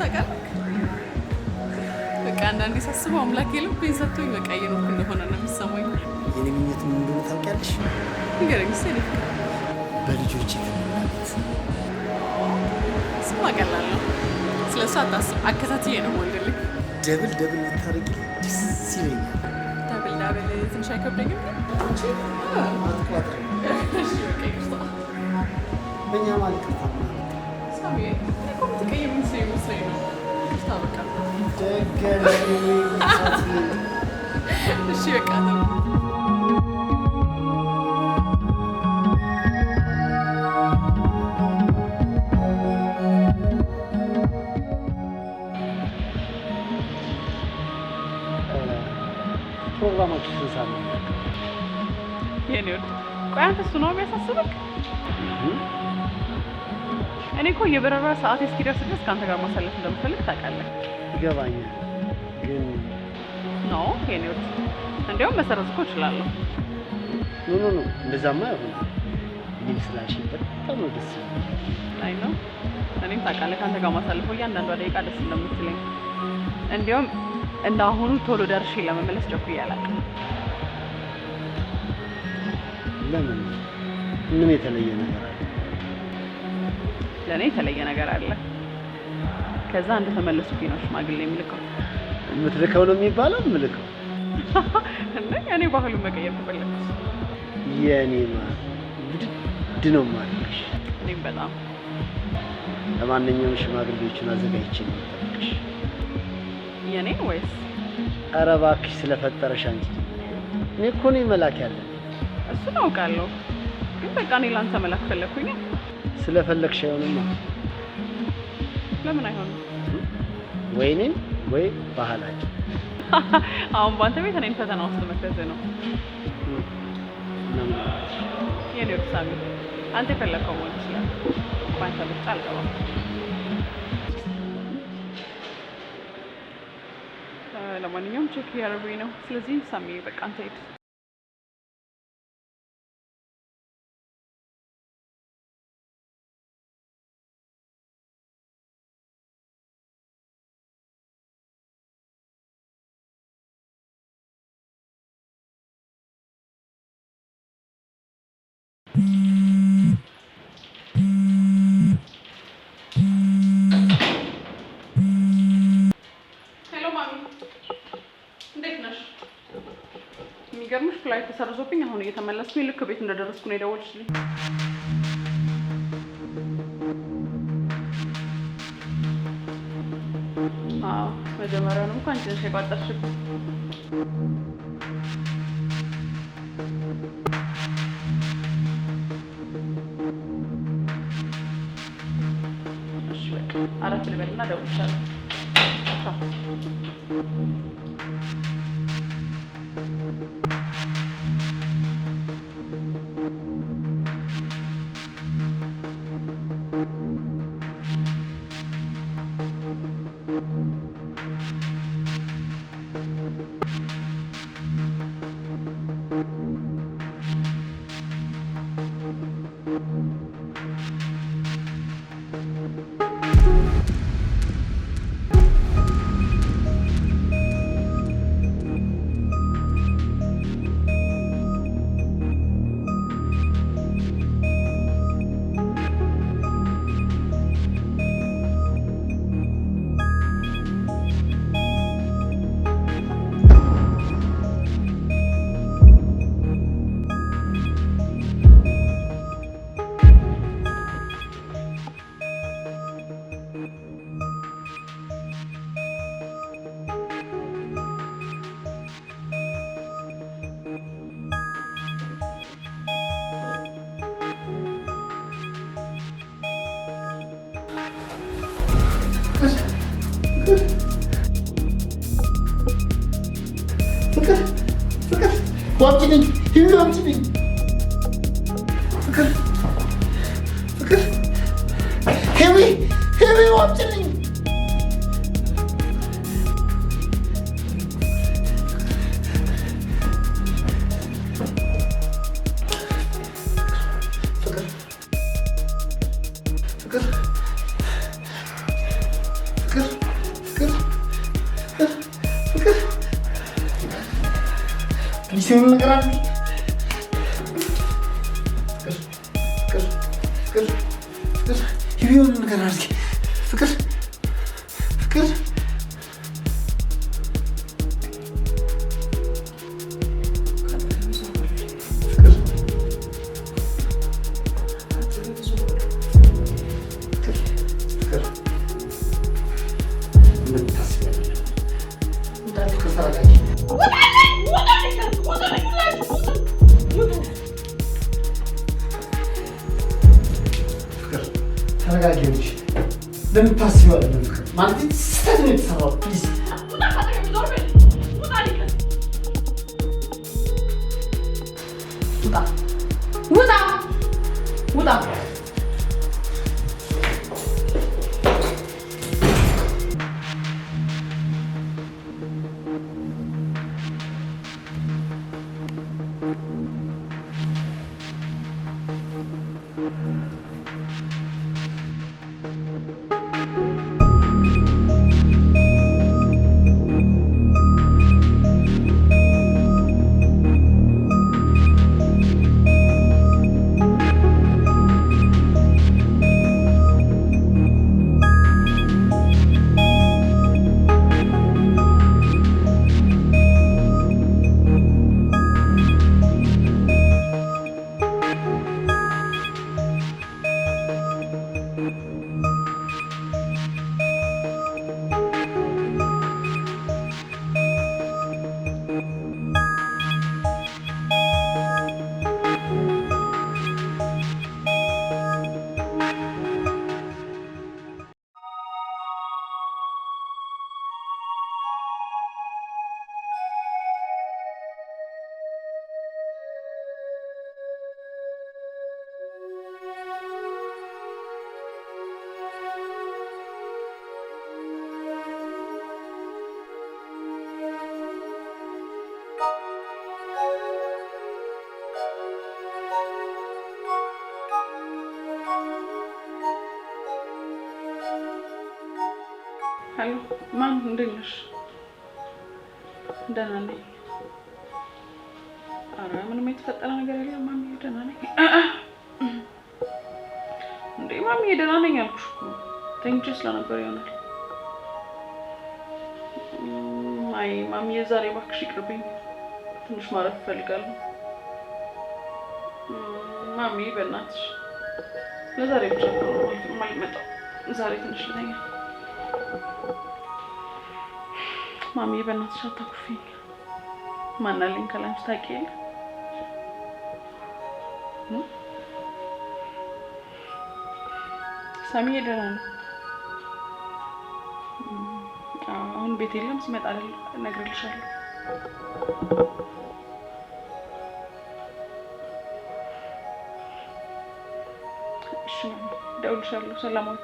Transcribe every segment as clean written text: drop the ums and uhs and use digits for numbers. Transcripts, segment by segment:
ታውቃለህ? በቃ አንዳንዴ ሳስበው አምላክ የልቤን ሰጥቶኝ በቃ እየኖርኩ እንደሆነ ነው የሚሰማኝ። የኔ ምኞት ምን እንደሆነ ታውቂያለሽ? ንገረኝ እስኪ። እኔ ፍቅር በልጆች የተሞላበት ስማ፣ ቀላል ነው። ስለ እሱ አታስብ። አከታትዬ ነው ወልድልኝ። ደብል ብታረጊ ደስ ይለኛል። ዳብል ትንሽ አይከብደኝም? አትቋጥሪ። በእኛ ማለት ሳሚ እኮ የምትቀየም መስሎኝ ነው። ይቅርታ በቃ ደገለኝ። እሺ በቃ ተው። ፕሮግራማችሁ ስንት ሰዓት ነው? የኔ ወድ ቆይ አንተ እሱ ነው የሚያሳስብክ? እኔ እኮ የበረራ ሰዓት እስኪደርስ ድረስ ከአንተ ጋር ማሳለፍ እንደምፈልግ ታውቃለህ። ይገባኛል ግን ኖ የኔ ወድ እንዲያውም መሰረዝ እኮ እችላለሁ። ኖ እንደዛማ አይሆንም። እኔም ስላልሽኝ በጣም ነው ደስ ይላል። አይ ነው እኔም ታውቃለህ ከአንተ ጋር ማሳለፈው እያንዳንዷ ደቂቃ ደስ እንደምትለኝ። እንዲያውም እንደ አሁኑ ቶሎ ደርሼ ለመመለስ ቸኩዬ አላውቅም። ለምን? ምን የተለየ ነገር አለ? ለእኔ የተለየ ነገር አለ። ከዛ እንደተመለሱብኝ ነው ሽማግሌ የምልከው። የምትልከው ነው የሚባለው? የምልከው እኔ ባህሉን መቀየር ተፈለግኩት። የእኔ ውድድ ነው ማለሽ። እኔም በጣም ለማንኛውም ሽማግሌዎቹን አዘጋጅቼ ነው የምጠብቅሽ። የኔ ወይስ? ኧረ እባክሽ ስለፈጠረሽ አንቺ። እኔ እኮ ነኝ መላክ ያለን። እሱን አውቃለሁ፣ ግን በቃ እኔ ላንተ መላክ ፈለግኩኝ። ስለፈለግሽ አይሆንማ። ለምን አይሆንም? ወይ እኔን ወይ ባህላችን። አሁን በአንተ ቤት እኔን ፈተና ውስጥ መክተት ነው። የኔ ወድ ሳሚ፣ አንተ የፈለግከው መሆን ይችላል። በአንተ ብቻ አልገባም። ለማንኛውም ቼክ እያደረጉኝ ነው። ስለዚህ ሳሚ በቃ አንተ ሂድ። የሚገርምሽ ፍላይት ተሰርዞብኝ አሁን እየተመለስኩኝ ልክ ቤት እንደደረስኩ ነው የደወልሽልኝ። አዎ መጀመሪያውንም እንኳን አንቺ ነሽ የቋጠርሽብኝ። እሺ በቃ አረፍ ልበልና እደውልልሻለሁ። ዋምጪልኝ ሂዊ ዋምጪልኝ ፍቅር ሂዊ ዋምጪልኝ ፍቅር የሆነ ነገር አድርጊ ፍቅር ፍቅር لم تحسي ولا منك ما عندي تستني تصرف بليز وضع هلو ما نديرش ደህና ነኝ ኧረ ምንም የተፈጠረ ነገር የለም ማሚ ደህና ነኝ እንዴ ማሚ ደህና ነኝ አልኩሽ እኮ ተኝቼ ስለነበር ይሆናል አይ ማሚ የዛሬ እባክሽ ይቅርብኝ ትንሽ ማረፍ እፈልጋለሁ ማሚ በእናትሽ ለዛሬ ብቻ ነው የማልመጣው ዛሬ ትንሽ ልተኛ ማሚ በእናትሽ አታኩርፊኝ ማን አለኝ ካላንቺ ታውቂያለሽ ሳሚ ደህና ነው አሁን ቤት የለም ሲመጣ እነግርልሻለሁ እሺ እደውልልሻለሁ ሰላም ዋይ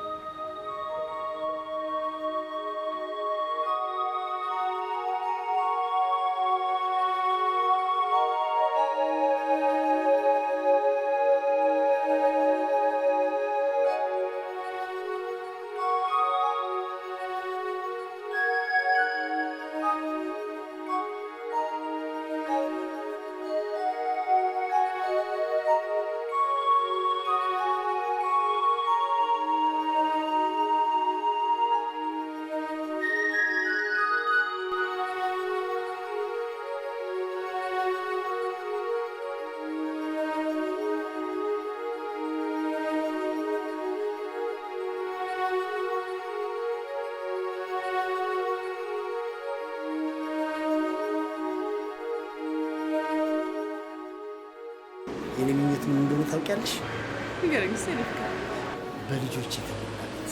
የኔ ምኞት ምን እንደሆነ ታውቂያለሽ? ንገረኝ እስኪ በልጆች የተሞላ ቤት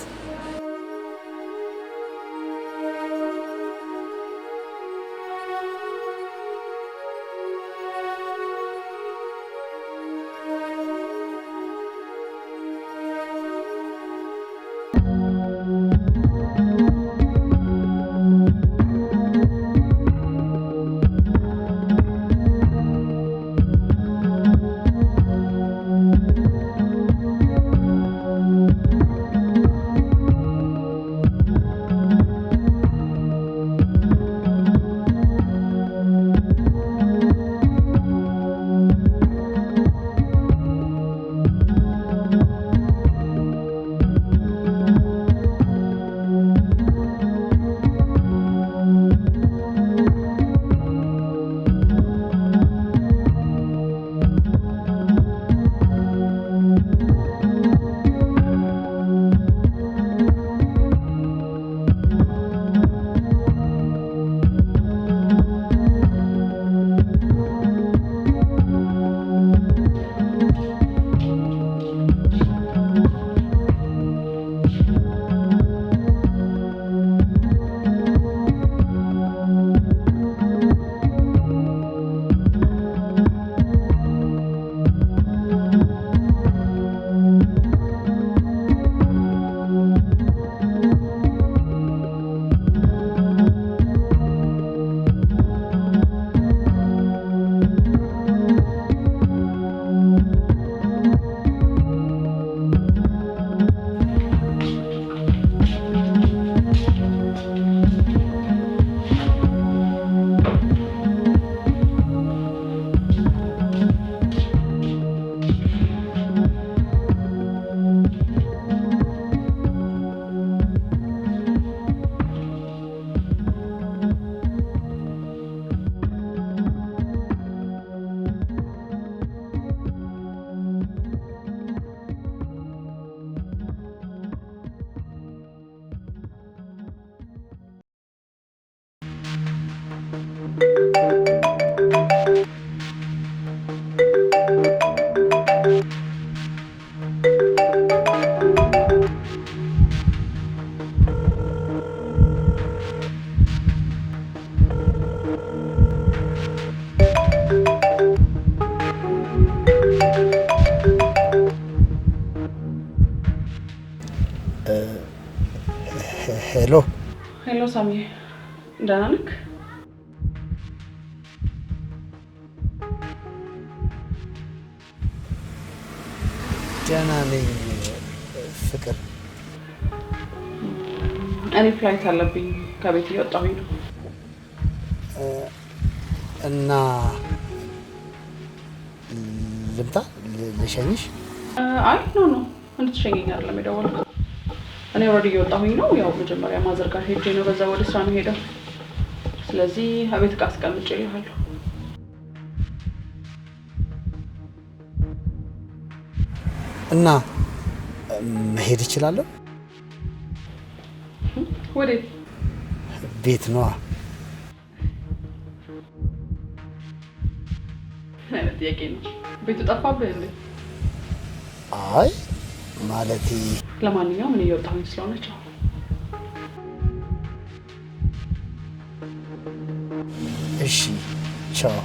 ሄሎ ሳሚ፣ ደህና ነህ? ደህና ነኝ ፍቅር። እኔ ፍላይት አለብኝ፣ ከቤት እየወጣሁኝ ነው። እና ልምጣ ልሸኝሽ? አይ ኖ እንድትሸኘኝ አይደለም የደወልኩት። እኔ ኦልሬዲ እየወጣሁኝ ነው። ያው መጀመሪያ ማዘር ጋር ሄጄ ነው በዛ ወደ ስራ የምሄደው። ስለዚህ አቤት ዕቃ አስቀምጬልሃለሁ። እና መሄድ እችላለሁ? ወዴት? ቤት ነዋ። አይነት ጥያቄ ነው። ቤቱ ጠፋብህ እንዴ? አይ ማለቴ። ለማንኛውም እኔ እየወጣሁኝ ስለሆነ ቻው። እሺ ቻው።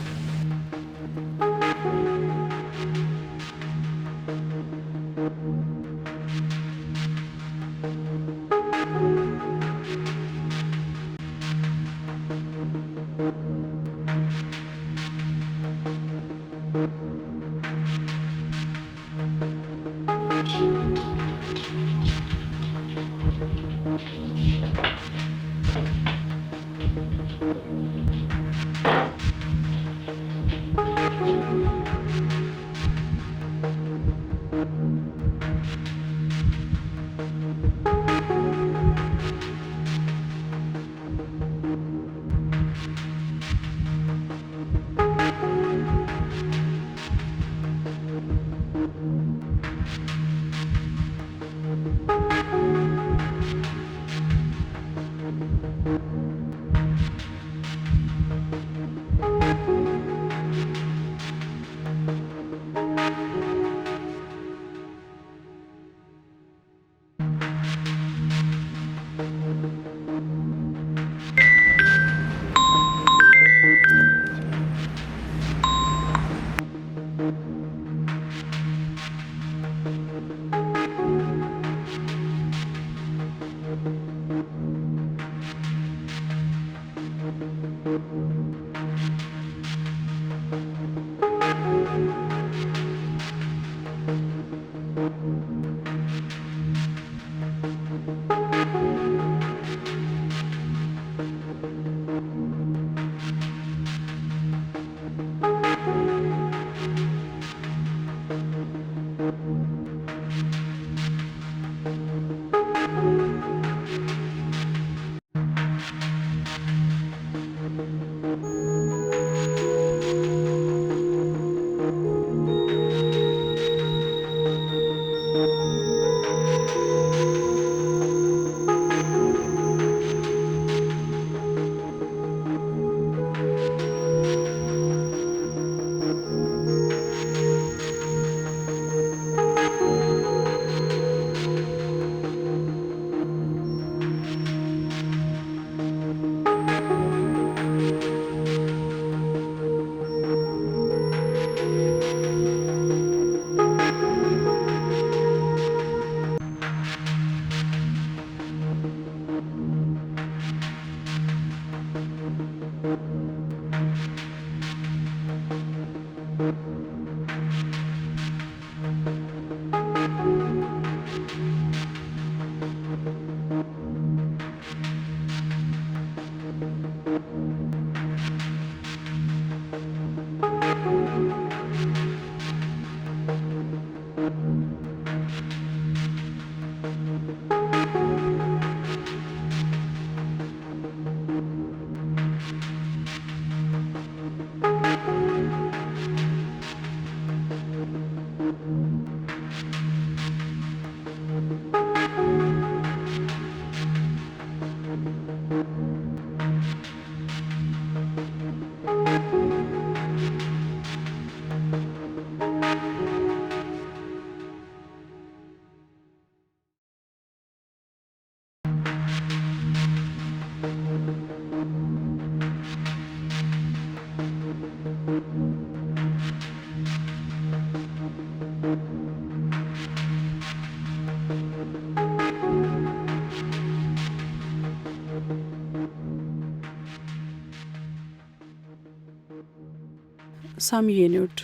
ሳሚዬ ነው ውድ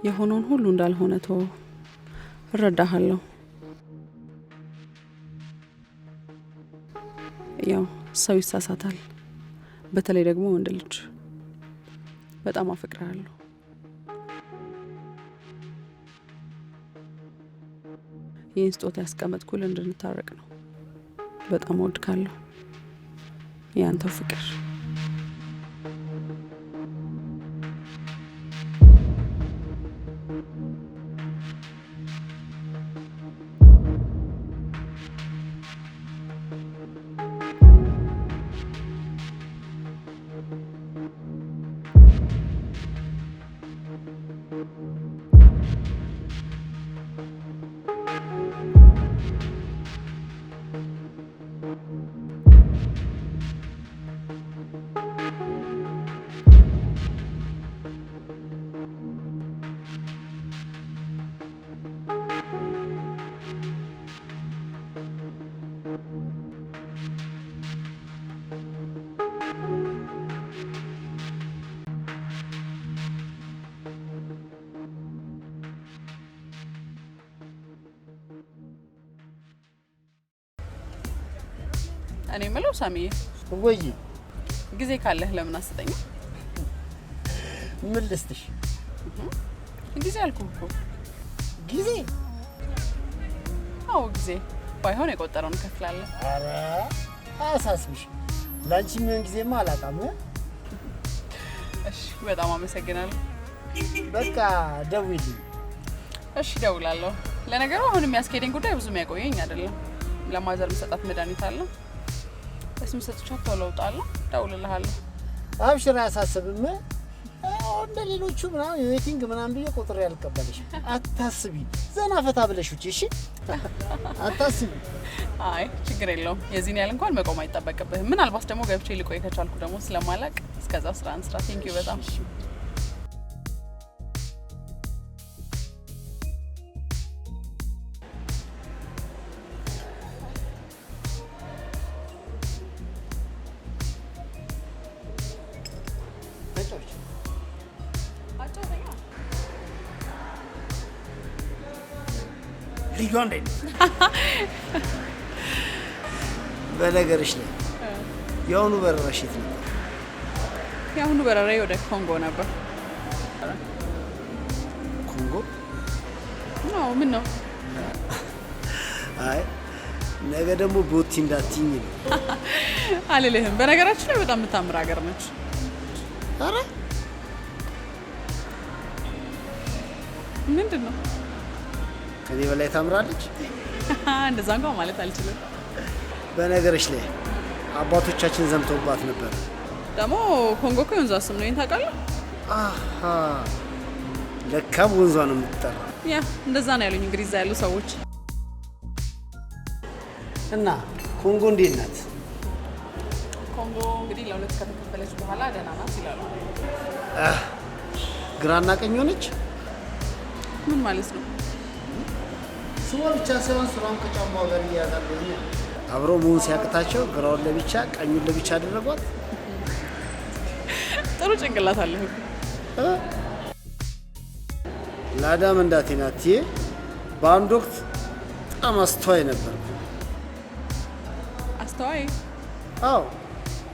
የሆነውን ሁሉ እንዳልሆነ ተው እረዳሃለሁ። ያው ሰው ይሳሳታል፣ በተለይ ደግሞ ወንድ ልጅ። በጣም አፈቅርሃለሁ። ይህን ስጦታ ያስቀመጥኩልህ እንድንታረቅ ነው። በጣም እወድካለሁ። ያንተው ፍቅር። እኔ ምለው ሳሚዬ፣ ወይ ጊዜ ካለህ ለምን አስጠኝ? ምን ልስጥሽ? ጊዜ አልኩህ እኮ። ጊዜ? አዎ ጊዜ። ባይሆን የቆጠረውን ከፍላለሁ። አረ አሳስብሽ። ላንቺ ምን ጊዜማ አላጣም። እሺ፣ በጣም አመሰግናለሁ። በቃ ደውይልኝ። እሺ፣ ደውላለሁ። ለነገሩ አሁን የሚያስኬደኝ ጉዳይ ብዙ የሚያቆየኝ አይደለም። ለማዘር መሰጣት መድኃኒት አለ። እስም ሰጥቻት ተለውጣለሁ። ደውልልሃለሁ። አብሽር፣ አያሳስብም። እንደ ሌሎቹ ምናምን ዌቲንግ ምናምን ብዬ ቁጥር ያልቀበልሽ አታስቢ። ዘና ፈታ ብለሽ ውጪ። እሺ አታስቢ። አይ ችግር የለውም። የዚህን ያህል እንኳን መቆም አይጠበቅብህም። ምናልባት ደግሞ ገብቼ ልቆይ ከቻልኩ ደግሞ ስለማላቅ እስከዛ ስራን ስራ። ቴንክ ዩ በጣም ልጇ እንዴት ነው? በነገርሽ ላይ የአሁኑ በረራሽ የት ነበር? የአሁኑ በረራዬ ወደ ኮንጎ ነበር። ኮንጎ? አዎ። ምን ነው? አይ ነገ ደግሞ ቦቲ እንዳትይኝ ነው። አልልህም። በነገራችን ላይ በጣም የምታምር ሀገር ነች። አረ ምንድን ነው? ከኔ በላይ ታምራለች። እንደዛ እንኳን ማለት አልችልም። በነገርሽ ላይ አባቶቻችን ዘምተውባት ነበር። ደግሞ ኮንጎ እኮ የወንዟ ስም ነው። ይሄን ታውቃለህ? አሃ ለካም ወንዟ ነው የምትጠራው። ያ እንደዛ ነው ያሉኝ እንግዲህ እዛ ያሉ ሰዎች። እና ኮንጎ እንዴት ናት? ኮንጎ እንግዲህ ለሁለት ከተከፈለች በኋላ ደህና ናት ይላሉ። ግራና ቀኝ ሆነች? ምን ማለት ነው? ስሟ ብቻ ሳይሆን ስራውን ከጫማው ጋር እያያዛል። አብሮ መሆን ሲያቅታቸው ግራውን ለብቻ ቀኙን ለብቻ አደረጓት። ጥሩ ጭንቅላት አለህ። ላዳም እንዳቴ ናት። በአንድ ወቅት በጣም አስተዋይ ነበር። አስተዋይ? አዎ፣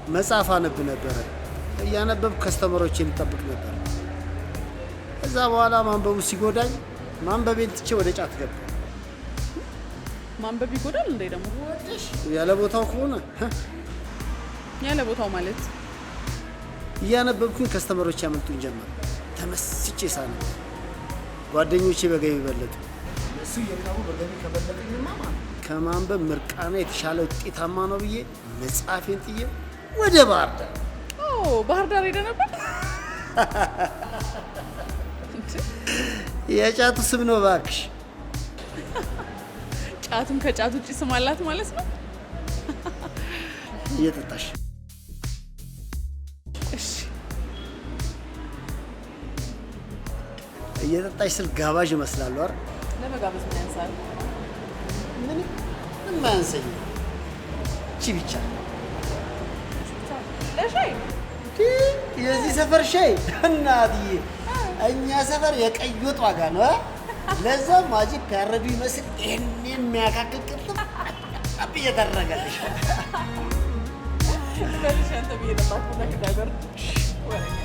መጽሐፍ አነብ ነበረ። እያነበብ ከስተመሮቼን ልጠብቅ ነበር። እዛ በኋላ ማንበቡ ሲጎዳኝ ማንበቤን ትቼ ወደ ጫት ገባ። ማንበብ ይጎዳል እንዴ? ደግሞ ያለ ቦታው ከሆነ ያለ ቦታው ማለት እያነበብኩኝ ከስተመሮች ያመልጡኝ ጀመር። ተመስጬ ሳነ ጓደኞቼ በገቢ በለጡ። እሱ የካቡ በገቢ ከበለጠኝማ ከማንበብ ምርቃና የተሻለ ውጤታማ ነው ብዬ መጽሐፌን ጥዬ ወደ ባህር ዳር። ባህር ዳር ሄደ ነበር። የጫቱ ስም ነው እባክሽ። ጫቱም ከጫት ውጪ ስም አላት ማለት ነው። እየጠጣሽ? እሺ እየጠጣሽ ስል ጋባዥ እመስላለሁ አይደል? ለመጋበዝ ምን ያንሳል? ምንም አያንሰኝም። እቺ ብቻ ለሻይ የዚህ ሰፈር ሻይ እናትዬ እኛ ሰፈር የቀይ ወጥ ዋጋ ነው። ለዛ ማጂክ ያረዱ ይመስል ይሄን የሚያካክል ቅጥፍ አብ እየተደረገልሽ ለዚህ አንተ ቢሄድባት ነገር ወረኛ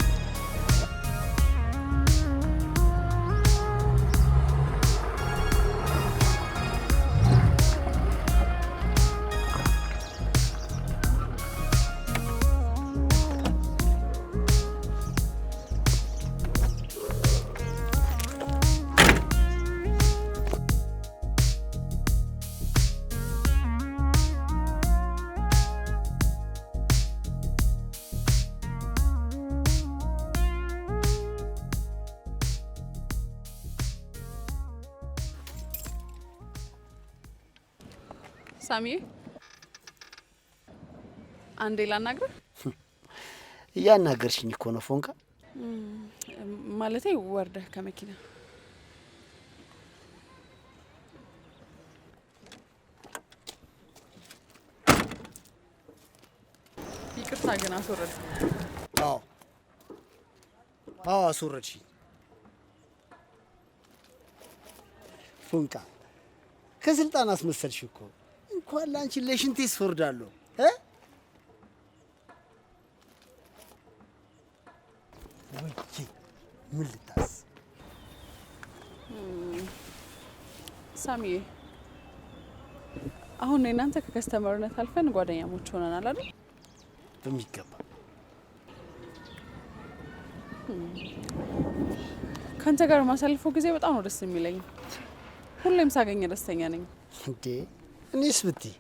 ሳሚ አንዴ ላናግር። እያናገርሽኝ እኮ ነው ፎንቃ። ማለቴ ወርደህ ከመኪና ይቅርታ ግን አስወረድ። አዎ አስወረድሽኝ ፎንቃ። ከስልጣን አስመሰልሽ እኮ እንኳን ላንቺ ለሽንቴ ስወርዳለሁ። ወይ ምን ልታስ ሳሚዬ፣ አሁን እናንተ ከከስተመርነት አልፈን ጓደኛሞች ሆነናል አይደል? በሚገባ ከአንተ ጋር ማሳልፈው ጊዜ በጣም ነው ደስ የሚለኝ። ሁሌም ሳገኘ ደስተኛ ነኝ። እንዴ እኔስ ብትይ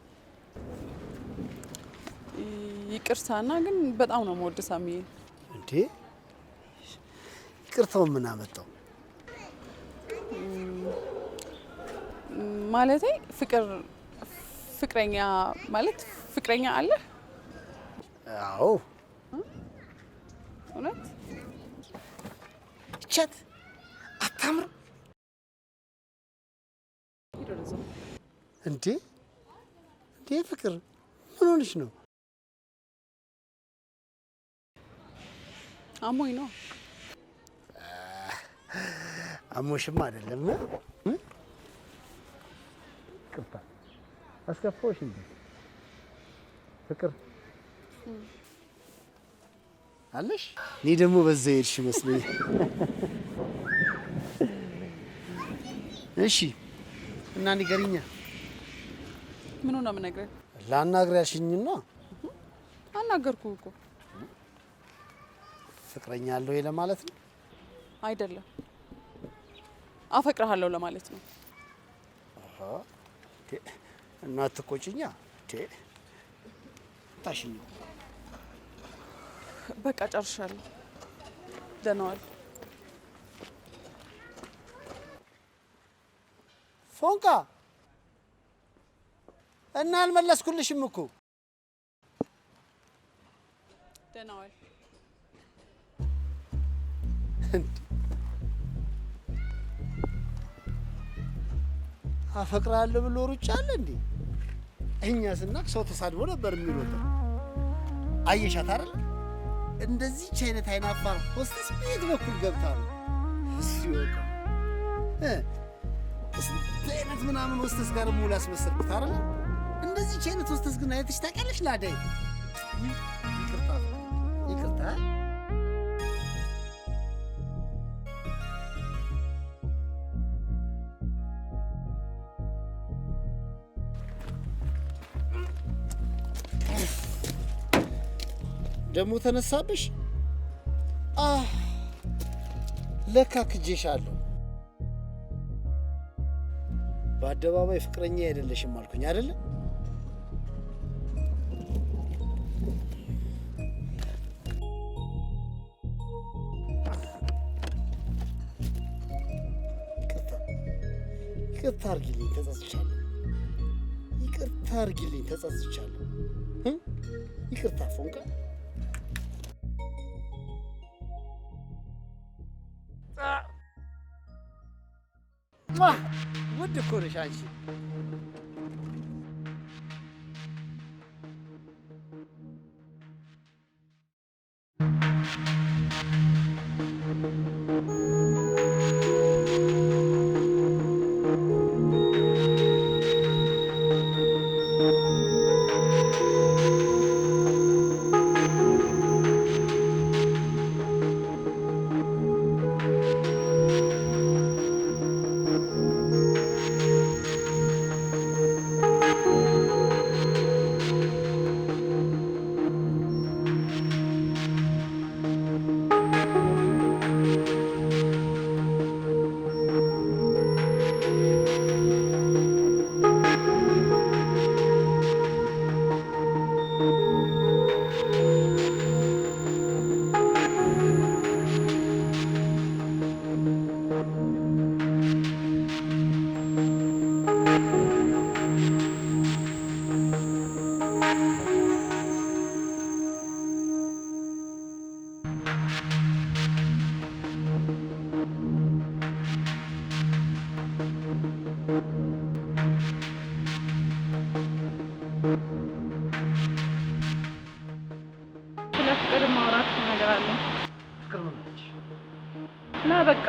ይቅርታና ግን በጣም ነው የምወድ ሳሚዬ። እንዴ ይቅርታው ምን አመጣው? ማለቴ ፍቅረኛ ማለት ፍቅረኛ አለ? አዎ። እውነት? ቻት አታምር እንዴ? ፍቅር ምን ሆነሽ ነው? አሞኝ ነው። አሞሽም አይደለም። ቅርታ አስከፋሽ እንዴ? ፍቅር አለሽ? እኔ ደግሞ በዛ ሄድሽ መስሎኝ። እሺ እና ንገሪኛ። ምን ሆነ? የምነግርህ ላናግር ያልሽኝና አናገርኩህ እኮ። ፍቅረኛ አለው ለማለት ነው? አይደለም፣ አፈቅርሃለሁ ለማለት ነው። እና ትቆጭኛ ታሽኝ። በቃ ጨርሻለሁ። ደህና ዋል ፎንቃ። እና አልመለስኩልሽም እኮ። ደህና ዋል። አፈቅራለሁ ብሎ ሩጫ አለ እንዴ? እኛ ስናቅ ሰው ተሳድቦ ነበር የሚሮጠው። አየሻት አይደል? እንደዚህች አይነት አይናፋር ሆስተስ ቤት በኩል ገብታ ነው እሱ ይወጣ እስቲ አይነት ምናምን ሆስተስ ጋር ሙሉ ያስመሰልኩት አይደል? እንደዚህች አይነት ሆስተስ ግን አይተሽ ታውቂያለሽ? ላዳይ ይቅርታ ደግሞ ተነሳብሽ። ለካ ክጄሻለሁ። በአደባባይ ፍቅረኛ አይደለሽም አልኩኝ አይደለ? ይቅርታ አድርጊልኝ፣ ተጸጽቻለሁ። ይቅርታ አድርጊልኝ፣ ተጸጽቻለሁ። ይቅርታ ፎንቃ። ውድ እኮ ነሽ አንቺ። በቃ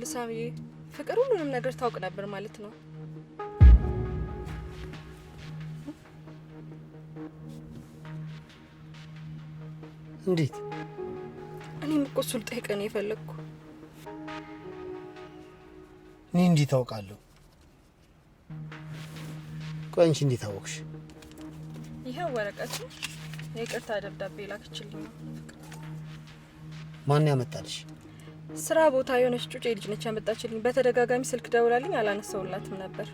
ሳሚ ፍቅር ሁሉንም ነገር ታውቅ ነበር ማለት ነው። እንዴት? እኔም እኮ እሱን ልጠይቅህ ነው የፈለግኩ። እኔ እንዴት አውቃለሁ? ቆይ አንቺ እንዴት አወቅሽ? ይሄው ወረቀቱ የይቅርታ ደብዳቤ ላክችልኝ ነው። ማን ያመጣልሽ? ስራ ቦታ የሆነች ጩጬ ልጅ ነች ያመጣችልኝ። በተደጋጋሚ ስልክ ደውላልኝ አላነሳውላትም ነበር።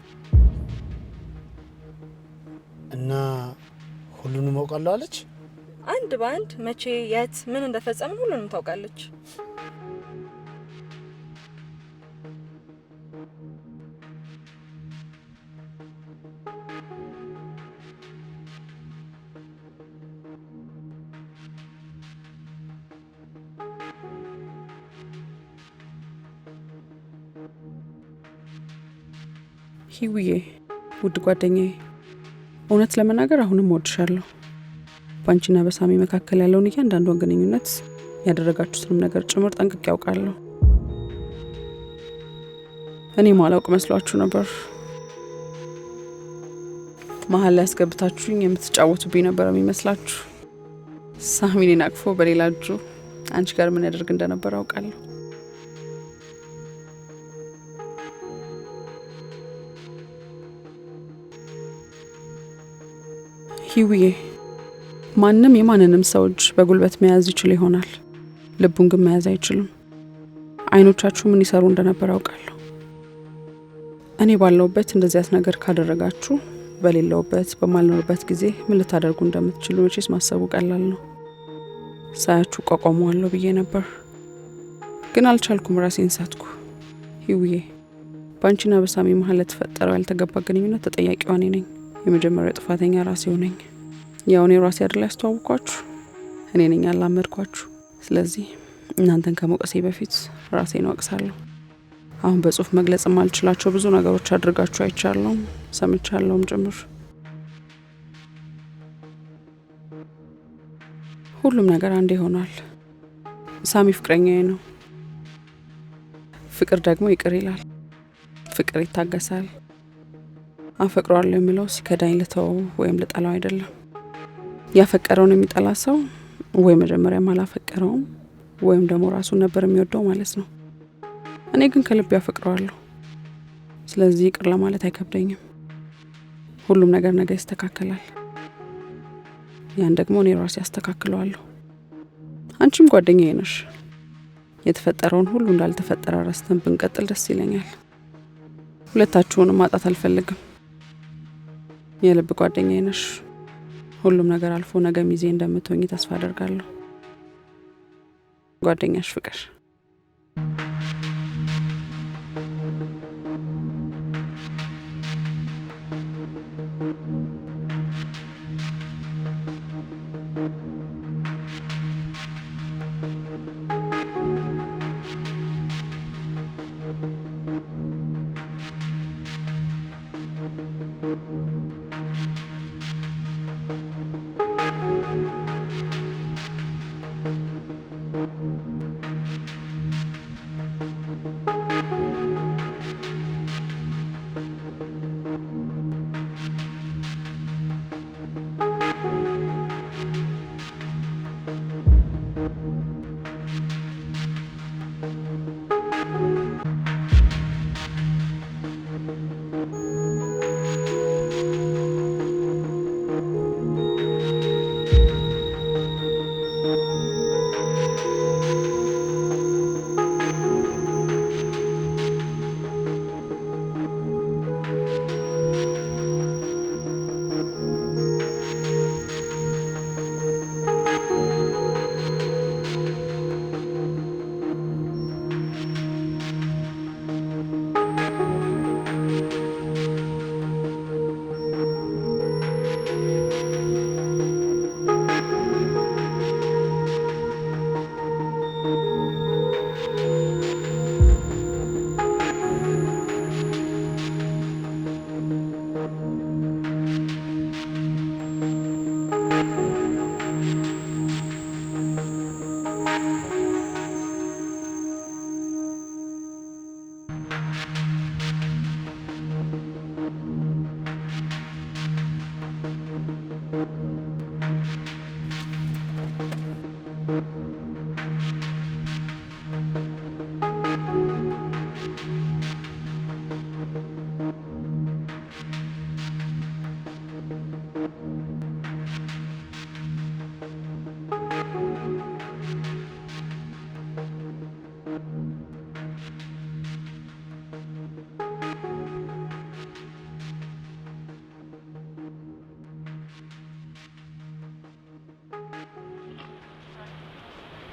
እና ሁሉንም አውቃለሁ አለች? አንድ በአንድ መቼ፣ የት፣ ምን እንደፈጸምን ሁሉንም ታውቃለች። ሂውዬ ውድ ጓደኛዬ፣ እውነት ለመናገር አሁንም እወድሻለሁ። ባንቺና በሳሚ መካከል ያለውን እያንዳንዱን ግንኙነት ያደረጋችሁትንም ነገር ጭምር ጠንቅቄ ያውቃለሁ። እኔ ማላውቅ መስሏችሁ ነበር። መሀል ላይ ያስገብታችሁኝ የምትጫወቱብኝ ነበር የሚመስላችሁ። ሳሚኔን አቅፎ በሌላ እጁ አንቺ ጋር ምን ያደርግ እንደነበር አውቃለሁ። ሂውዬ፣ ማንም የማንንም ሰው እጅ በጉልበት መያዝ ይችል ይሆናል፣ ልቡን ግን መያዝ አይችልም። አይኖቻችሁ ምን ይሰሩ እንደነበር አውቃለሁ። እኔ ባለውበት እንደዚያስ ነገር ካደረጋችሁ በሌለውበት በማልኖርበት ጊዜ ምን ልታደርጉ እንደምትችሉ መቼስ ማሰቡ ቀላል ነው። ሳያችሁ ቋቋመዋለሁ ብዬ ነበር፣ ግን አልቻልኩም። ራሴን ሳትኩ። ሂውዬ፣ ባንቺና በሳሚ መሀል ለተፈጠረው ያልተገባ ግንኙነት ተጠያቂዋ እኔ ነኝ። የመጀመሪያው ጥፋተኛ ራሴው ነኝ። ያው እኔ ራሴ አይደል ያስተዋወቅኳችሁ፣ እኔ ነኝ ያላመድኳችሁ። ስለዚህ እናንተን ከመውቀሴ በፊት ራሴን ወቅሳለሁ። አሁን በጽሁፍ መግለጽ ማልችላቸው ብዙ ነገሮች አድርጋችሁ አይቻለሁ፣ ሰምቻለሁም ጭምር። ሁሉም ነገር አንዴ ይሆናል። ሳሚ ፍቅረኛዬ ነው። ፍቅር ደግሞ ይቅር ይላል። ፍቅር ይታገሳል። አፈቅረዋለሁ የሚለው ሲከዳኝ ልተው ወይም ልጠላው አይደለም። ያፈቀረውን የሚጠላ ሰው ወይ መጀመሪያም አላፈቀረውም ወይም ደግሞ ራሱን ነበር የሚወደው ማለት ነው። እኔ ግን ከልብ ያፈቅረዋለሁ። ስለዚህ ይቅር ለማለት አይከብደኝም። ሁሉም ነገር ነገ ይስተካከላል። ያን ደግሞ እኔ ራሴ ያስተካክለዋለሁ። አንቺም ጓደኛዬ ነሽ። የተፈጠረውን ሁሉ እንዳልተፈጠረ ረስተን ብንቀጥል ደስ ይለኛል። ሁለታችሁንም ማጣት አልፈልግም። የልብ ጓደኛዬ ነሽ። ሁሉም ነገር አልፎ ነገ ሚዜ እንደምትሆኚ ተስፋ አደርጋለሁ። ጓደኛሽ ፍቅር።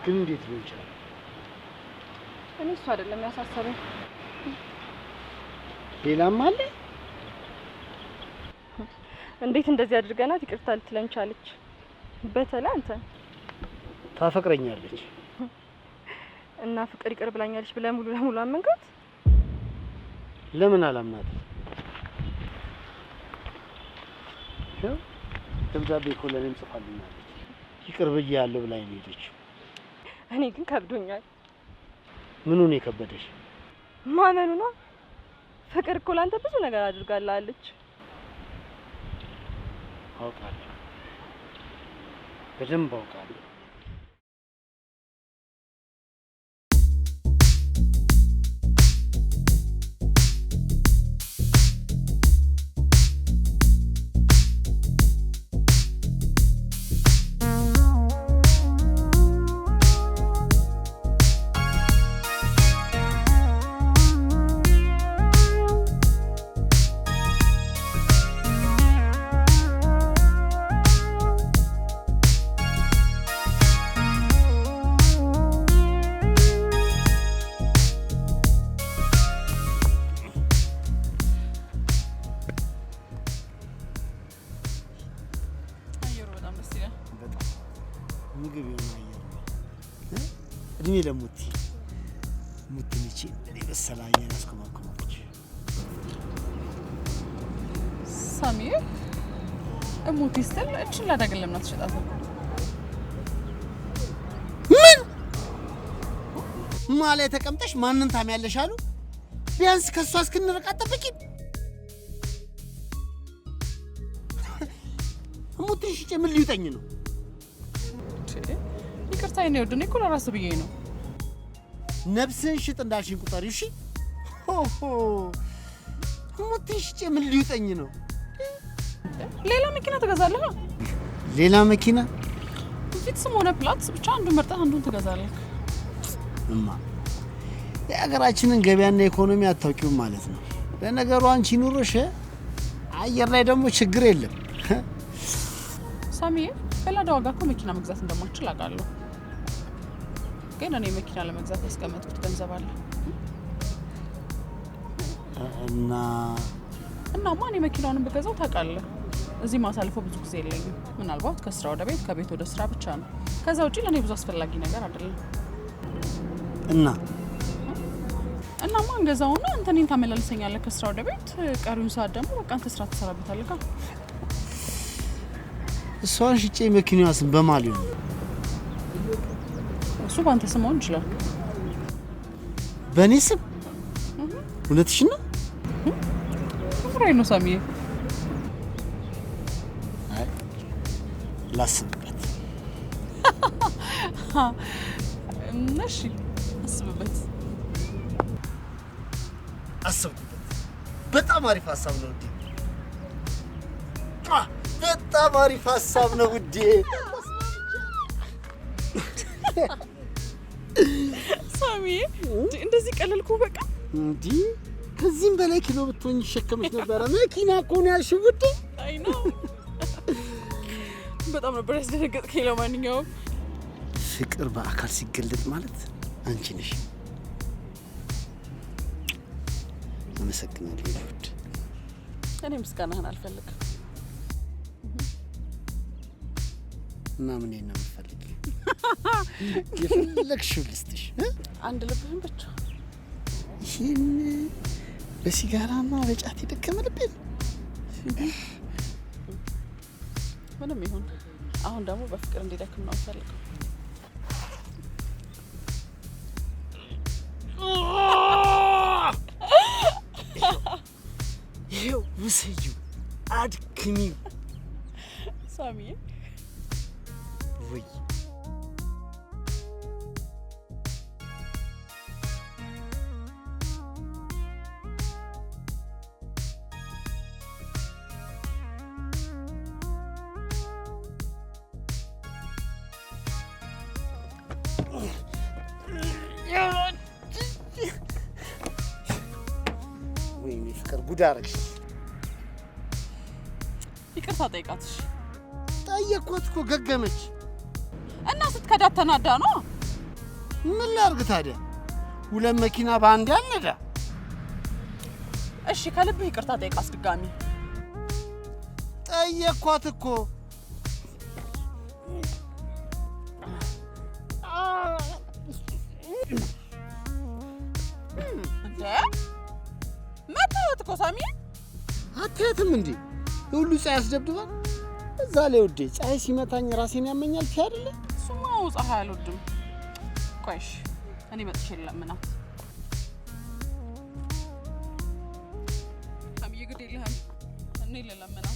ግን እንዴት ነው ይችላል? እኔ እሱ አይደለም ያሳሰበኝ። ሌላም አለ። እንዴት እንደዚህ አድርገናት ይቅርታ ልትለን ቻለች? በተለይ አንተ ታፈቅረኛለች እና ፍቅር ይቅር ብላኛለች ብለህ ሙሉ ለሙሉ አመንካት? ለምን አላምናት? ደብዳቤ እኮ ለእኔም ጽፋልኛለች። ይቅር ብያለሁ ብላኝ ነው የሄደችው። እኔ ግን ከብዶኛል። ምኑ ነው የከበደሽ? ማመኑ ነው። ፍቅር እኮ ላንተ ብዙ ነገር አድርጋለች። አውቃለሁ፣ በደንብ አውቃለሁ። ምግብ የሆነ አየር ነው። እድሜ ለሙቲ ሙቲ ነች እኔ መሰላ አየር አስከማከማች። ሳሚ ሙቲ ስትል እችን ላዳገለም ነው ተሸጣት። ምን ማለት ተቀምጠሽ ማንን ታሚያለሽ አሉ? ቢያንስ ከሷ እስክንርቅ አጠብቂ። ሙቲ ሽጬ ምን ሊውጠኝ ነው? ይቅርታ የኔ ወድ፣ እኔ እኮ ለራስ ብዬ ነው። ነፍስህን ሽጥ እንዳልሽኝ ቁጠሪው። እሺ ሙቲ ሽጬ ምን ሊውጠኝ ነው? ሌላ መኪና ትገዛለህ? ሌላ መኪና? ፊትስም ሆነ ፕላትስ ብቻ አንዱን መርጠህ አንዱን ትገዛለህ። እማ የሀገራችንን ገበያና ኢኮኖሚ አታውቂውም ማለት ነው። ለነገሩ አንቺ ኑሮሽ አየር ላይ ደግሞ ችግር የለም። ሳሚዬ በላዳ ዋጋ እኮ መኪና መግዛት እንደማትችል አውቃለሁ። ግን እኔ መኪና ለመግዛት ያስቀመጥኩት ገንዘብ አለ እና ማን የመኪናውን በገዛው ታውቃለህ? እዚህ ማሳልፈው ብዙ ጊዜ የለኝም። ምናልባት ከስራ ወደ ቤት፣ ከቤት ወደ ስራ ብቻ ነው። ከዛ ውጪ ለኔ ብዙ አስፈላጊ ነገር አይደለም። እና ማን ገዛውና አንተ እኔን ታመላልሰኛለህ ከስራ ወደ ቤት፣ ቀሪውን ሰዓት ደግሞ በቃ አንተ ስራ ትሰራበታለህ። እሷን ሽጬ መኪናዋ ስም በማል ነው? እሱ ባንተ ስም ሆን ይችላል። በእኔ ስም? እውነትሽ ነው? ፍራይ ነው ሳሚዬ። አይ ላስብበት። እሺ አስብበት። አስብበት። በጣም አሪፍ ሀሳብ ነው ውዴ። በጣም አሪፍ ሀሳብ ነው ውዴ። ሳሚዬ እንደዚህ ቀለልኩ በቃ። እንዴ ከዚህም በላይ ኪሎ ብትሆኝ ይሸከምሽ ነበረ። መኪና እኮ ነው ያልሽው ውዴ። አይ ነው በጣም ነበር ያስደነገጥከኝ። ለማንኛውም ፍቅር በአካል ሲገለጥ ማለት አንቺ ነሽ። አመሰግናለሁ ውድ። እኔ ምስጋናህን አልፈልግም። እና ምን ነው የምፈልግ? የፈለግሽው ልስጥሽ። አንድ ልብህን ብቻ። ይህን በሲጋራና በጫት የደከመ ልቤን ምንም ይሁን፣ አሁን ደግሞ በፍቅር እንዲደክም ነው የምፈልገው። ይኸው ውሰጂው፣ አድክሚው ሳሚዬ። ወይ ወይኔ ፍቅር ጉድ አደረግሽ። ይቅርታ ጠይቃትሽ። ጠየኳት እኮ ገገመች። እና ስትከዳት ተናዳ ነው። ምን ላድርግ ታዲያ? ሁለት መኪና በአንድ ያልነዳ። እሺ ከልብ ይቅርታ ጠይቃስ ድጋሚ። ጠየኳት እኮ። እንዴ መጣት እኮ ሳሚ። አትያትም እንዴ? ሁሉ ፀሐይ ያስደብድባል። እዛ ላይ ወዴ ፀሐይ ሲመታኝ ራሴን ያመኛል አይደለ? እሱማው ፀሐይ አልወድም። ቆይሽ እኔ መጥቼ ለምናት። ሳሚዬ ግድ የለህም እኔ ለምናት።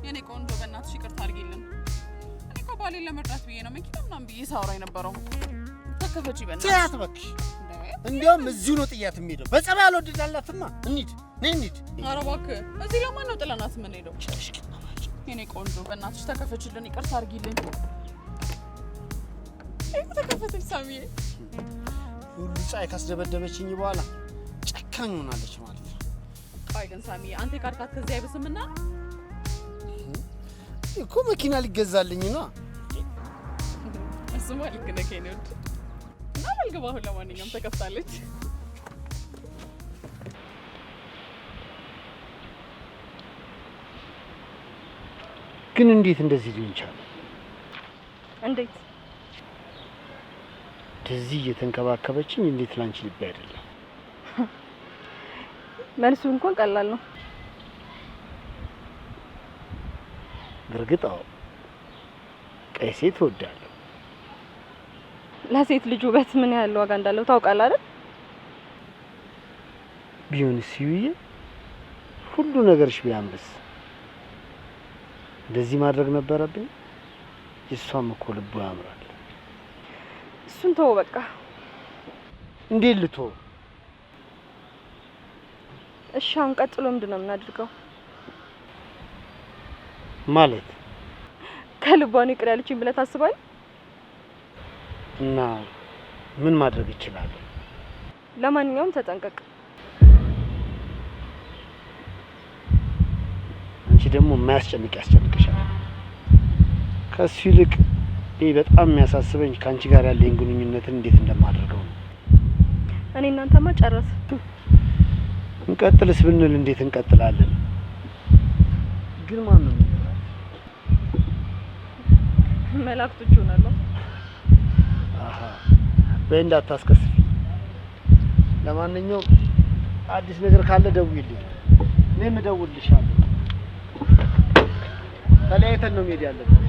የኔ ቆንጆ በእናትሽ ይቅርታ አድርጊልን። እኔ እኮ ባሌን ለመርዳት ብዬ ነው መኪና ምናምን ብዬ ሳወራ የነበረው። ተከፈቺ በእናትሽ። ትያት እባክሽ። እንዲያውም እዚሁ ነው ጥያት የምሄደው። በጸባይ አልወድዳላትማ። እንሂድ እንሂድ። ኧረ እባክህ እዚህ ለማን ነው ጥለናት የምንሄደው? የኔ ቆንጆ በእናትሽ ተከፈችልን፣ ይቅርታ አድርጊልን። ተከፈተች ሳሚዬ። ሁሉ ፀሐይ ካስደበደበችኝ በኋላ ጨካኝ ሆናለች ማለት ነው። ቆይ ግን ሳሚዬ አንተ ካርካት ከዚህ አይበስምና እኮ መኪና ሊገዛልኝ ነው። እሱማ ልክ ነህ የኔ ውድ። እና መልግባ አሁን ለማንኛውም ተከፍታለች። ግን እንዴት እንደዚህ ሊሆን ቻለ? እንዴት እንደዚህ እየተንከባከበችኝ እንዴት ላንቺ ልብ አይደለም? መልሱ እንኳን ቀላል ነው። እርግጥ አዎ ቀይ ሴት እወዳለሁ። ለሴት ልጅ ውበት ምን ያህል ዋጋ እንዳለው ታውቃለህ አይደል? ቢሆንስ ይውዬ ሁሉ ነገርሽ ቢያምርስ እንደዚህ ማድረግ ነበረብኝ? እሷም እኮ ልቡ ያምራል። እሱን ተው በቃ። እንዴት ልተው? እሺ አሁን ቀጥሎ ምንድነው የምናደርገው? ማለት ከልቧን ይቅር ያለችኝ ብለህ ታስባለህ? እና ምን ማድረግ ይችላል? ለማንኛውም ተጠንቀቅ። አንቺ ደግሞ የማያስጨንቅ ያስጨንቅሻል። ከሱ ይልቅ ይሄ በጣም የሚያሳስበኝ ከአንቺ ጋር ያለኝ ግንኙነትን እንዴት እንደማደርገው ነው። እኔ እናንተማ ጨረስ። እንቀጥልስ ብንል እንዴት እንቀጥላለን? ግን ማን ነው የሚነግራት? መላእክቶች ይሆናሉ። አሃ በይ እንዳታስከስፊ። ለማንኛውም አዲስ ነገር ካለ ደውይልኝ፣ እኔም እደውልልሻለሁ። ተለያይተን ነው መሄድ ያለብን።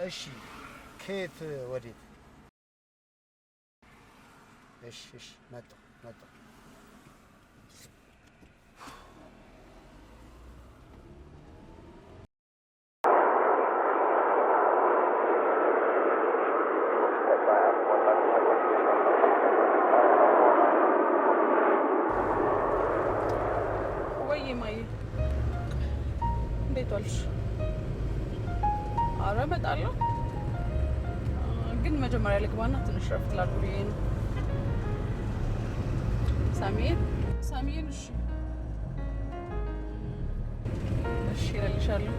እሺ ከየት ወዴት? እሺ መጣሁ። ወይ ማይ እንዴት ዋልሽ? ኧረ እመጣለሁ፣ ግን መጀመሪያ ልግባና ትንሽ ረፍት ላድርግ ብዬ ነው። ሳሚዬን እሺ እልልሻለሁ።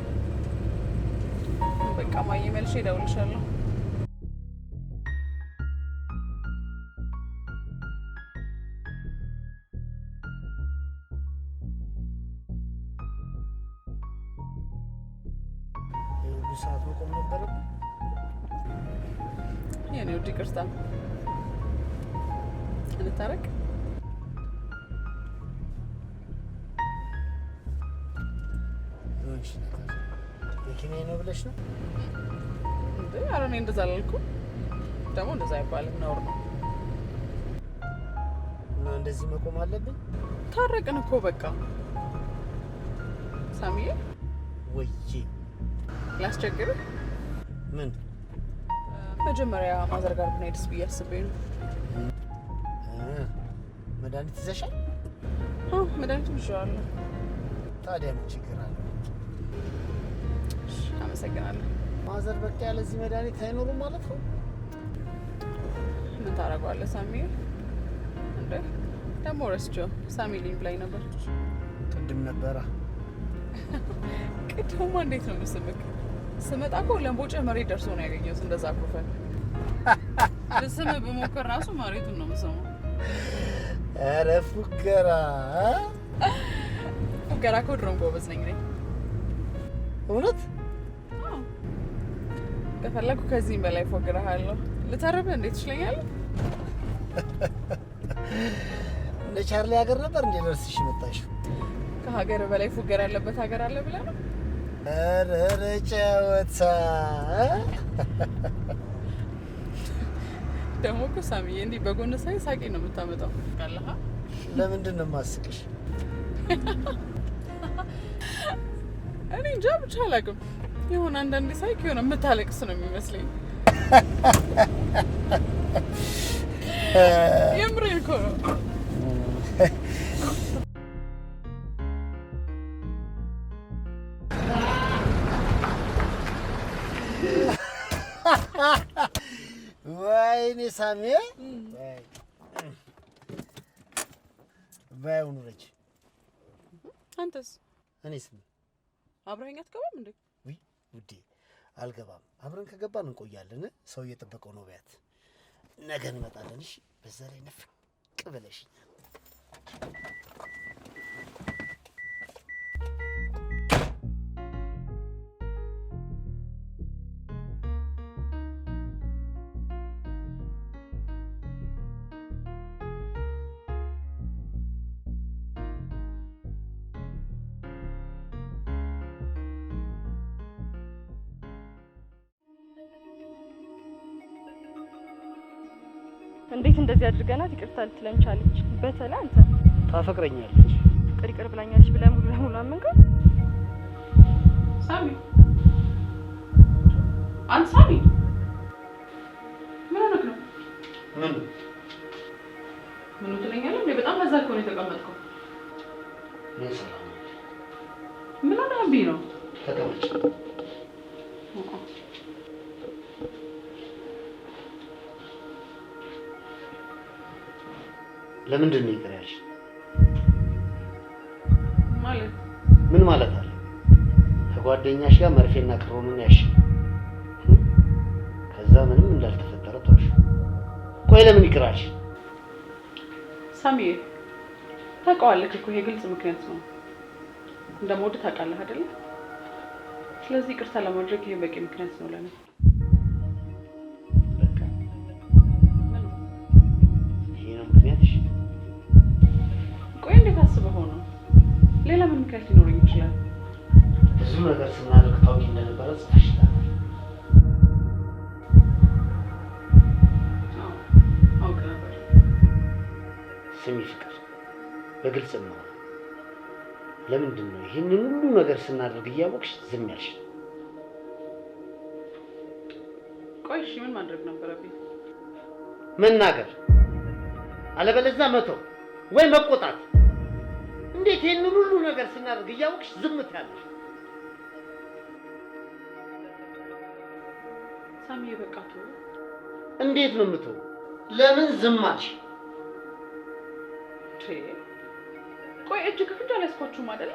በቃ ማየ መልሼ እደውልልሻለሁ። ሰዓት መቆም ነበረብኝ። የኔ ውድ ይቅርታ። እንታረቅ። መኪናዬ ነው ብለሽ ነው እንዴ? ኧረ እኔ እንደዛ አላልኩም። ደግሞ እንደዛ አይባልም፣ ነውር ነው። እና እንደዚህ መቆም አለብኝ? ታረቅን እኮ በቃ። ሳሚዬ ወይዬ ላስቸግርህ? ምን? መጀመሪያ ማዘር ጋር ብንሄድስ ብዬ አስቤ ነው። መድኃኒት ይዘሻል? መድኃኒቱን ይዤዋለሁ። ታዲያ ምን ችግር አለ? አመሰግናለሁ። ማዘር በቃ ያለዚህ መድኃኒት አይኖሩም ማለት ነው? ምን ታደርገዋለህ ሳሚዬ? እንዴ ደግሞ ረስቼው ሳሚልኝ ብላኝ ነበር። ቅድም ነበራ። ቅድምማ እንዴት ነው የምስምክ? ስመጣ እኮ ለምቦጭ መሬት ደርሶ ነው ያገኘሁት። እንደዛ አኩርፈን ልስምህ ብሞክር ራሱ መሬቱን ነው የምሰማው። ኧረ ፉገራ ፉገራ እኮ ድሮም ጎበዝ ነኝ። እውነት? ከፈለኩ ከዚህም በላይ ፎግረሃለሁ። ልተርብህ እንዴት ትችለኛለህ? እንደ ቻርሊ ሀገር ነበር እንደ ደርስሽ መጣሽው? ከሀገር በላይ ፉገራ ያለበት ሀገር አለ ብለህ ነው? ኧረ ጨዋታ ደግሞ እኮ ሳሚዬ እንዲህ በጎን ሳይ ሳቂ ነው የምታመጣው። ቃለሃ ለምንድን ነው የማስቅሽ? እኔ እንጃ ብቻ አላውቅም። የሆነ አንዳንዴ ሳይክ የሆነ የምታለቅስ ነው የሚመስለኝ። የምሬን እኮ ነው። ወይኔ ሳሚ ባይሆን ነች። አንተስ? እኔስ አብረኸኝ አትገባም እንዴ? ውይ ውዴ አልገባም። አብረን ከገባን እንቆያለን። ሰው እየጠበቀው ነው። ቢያት ነገ እንመጣለን። እሺ በዛ ላይ ነፍቅ ብለሽኛል። እንዴት እንደዚህ አድርገናት ይቅርታ ልትለን ቻለች? በተለይ አንተ ታፈቅረኛለች። ፍቅር ይቅር ብላኛለች ብለህ ሙሉ ለሙሉ አመንከው? ሳሚ አንተ ሳሚ ምን ሆነህ ነው? ምን ትለኛለህ እንዴ? በጣም በዛ እኮ ነው የተቀመጥከው። ሰላም ምን ሆነህብኝ ነው? ተቀመጭ። ለምንድን ነው ይቅር ያልሽ? ማለት ምን ማለት አለ? ከጓደኛሽ ጋር መርፌና ክሮንን ያሽ ከዛ ምንም እንዳልተፈጠረ ተውሽ። ቆይ ለምን ይቅር አልሽ? ሳሚዬ ታውቀዋለህ እኮ ይሄ ግልጽ ምክንያት ነው። እንደምወድ ታውቃለህ አይደል? ስለዚህ ይቅርታ ለማድረግ ይሄ በቂ ምክንያት ነው ለኔ። በቃ ይሄ ነው ምክንያትሽ? ቆይ እንዴት አስበኸው ነው? ሌላ ምን ምክንያት ሊኖረኝ ይችላል? ብዙ ነገር ስናደርግ ታውቂ እንደነበረ ጽፈሽታል። አውቅ ነበር። ስሚ ፍቅር፣ በግልጽ ነው። ለምንድን ነው ይህንን ሁሉ ነገር ስናደርግ እያወቅሽ ዝም ያልሽ? ቆይ እሺ ምን ማድረግ ነበረብኝ? መናገር፣ አለበለዚያ መተው ወይ መቆጣት። እንዴት ይህንን ሁሉ ነገር ስናደርግ እያወቅሽ ዝም ትያለሽ? ሳሚዬ በቃ ተው። እንዴት ነው የምተው? ለምን ዝም አልሽ? ቆይ እጅ ከፍንጅ አልያዝኳችሁም አይደል?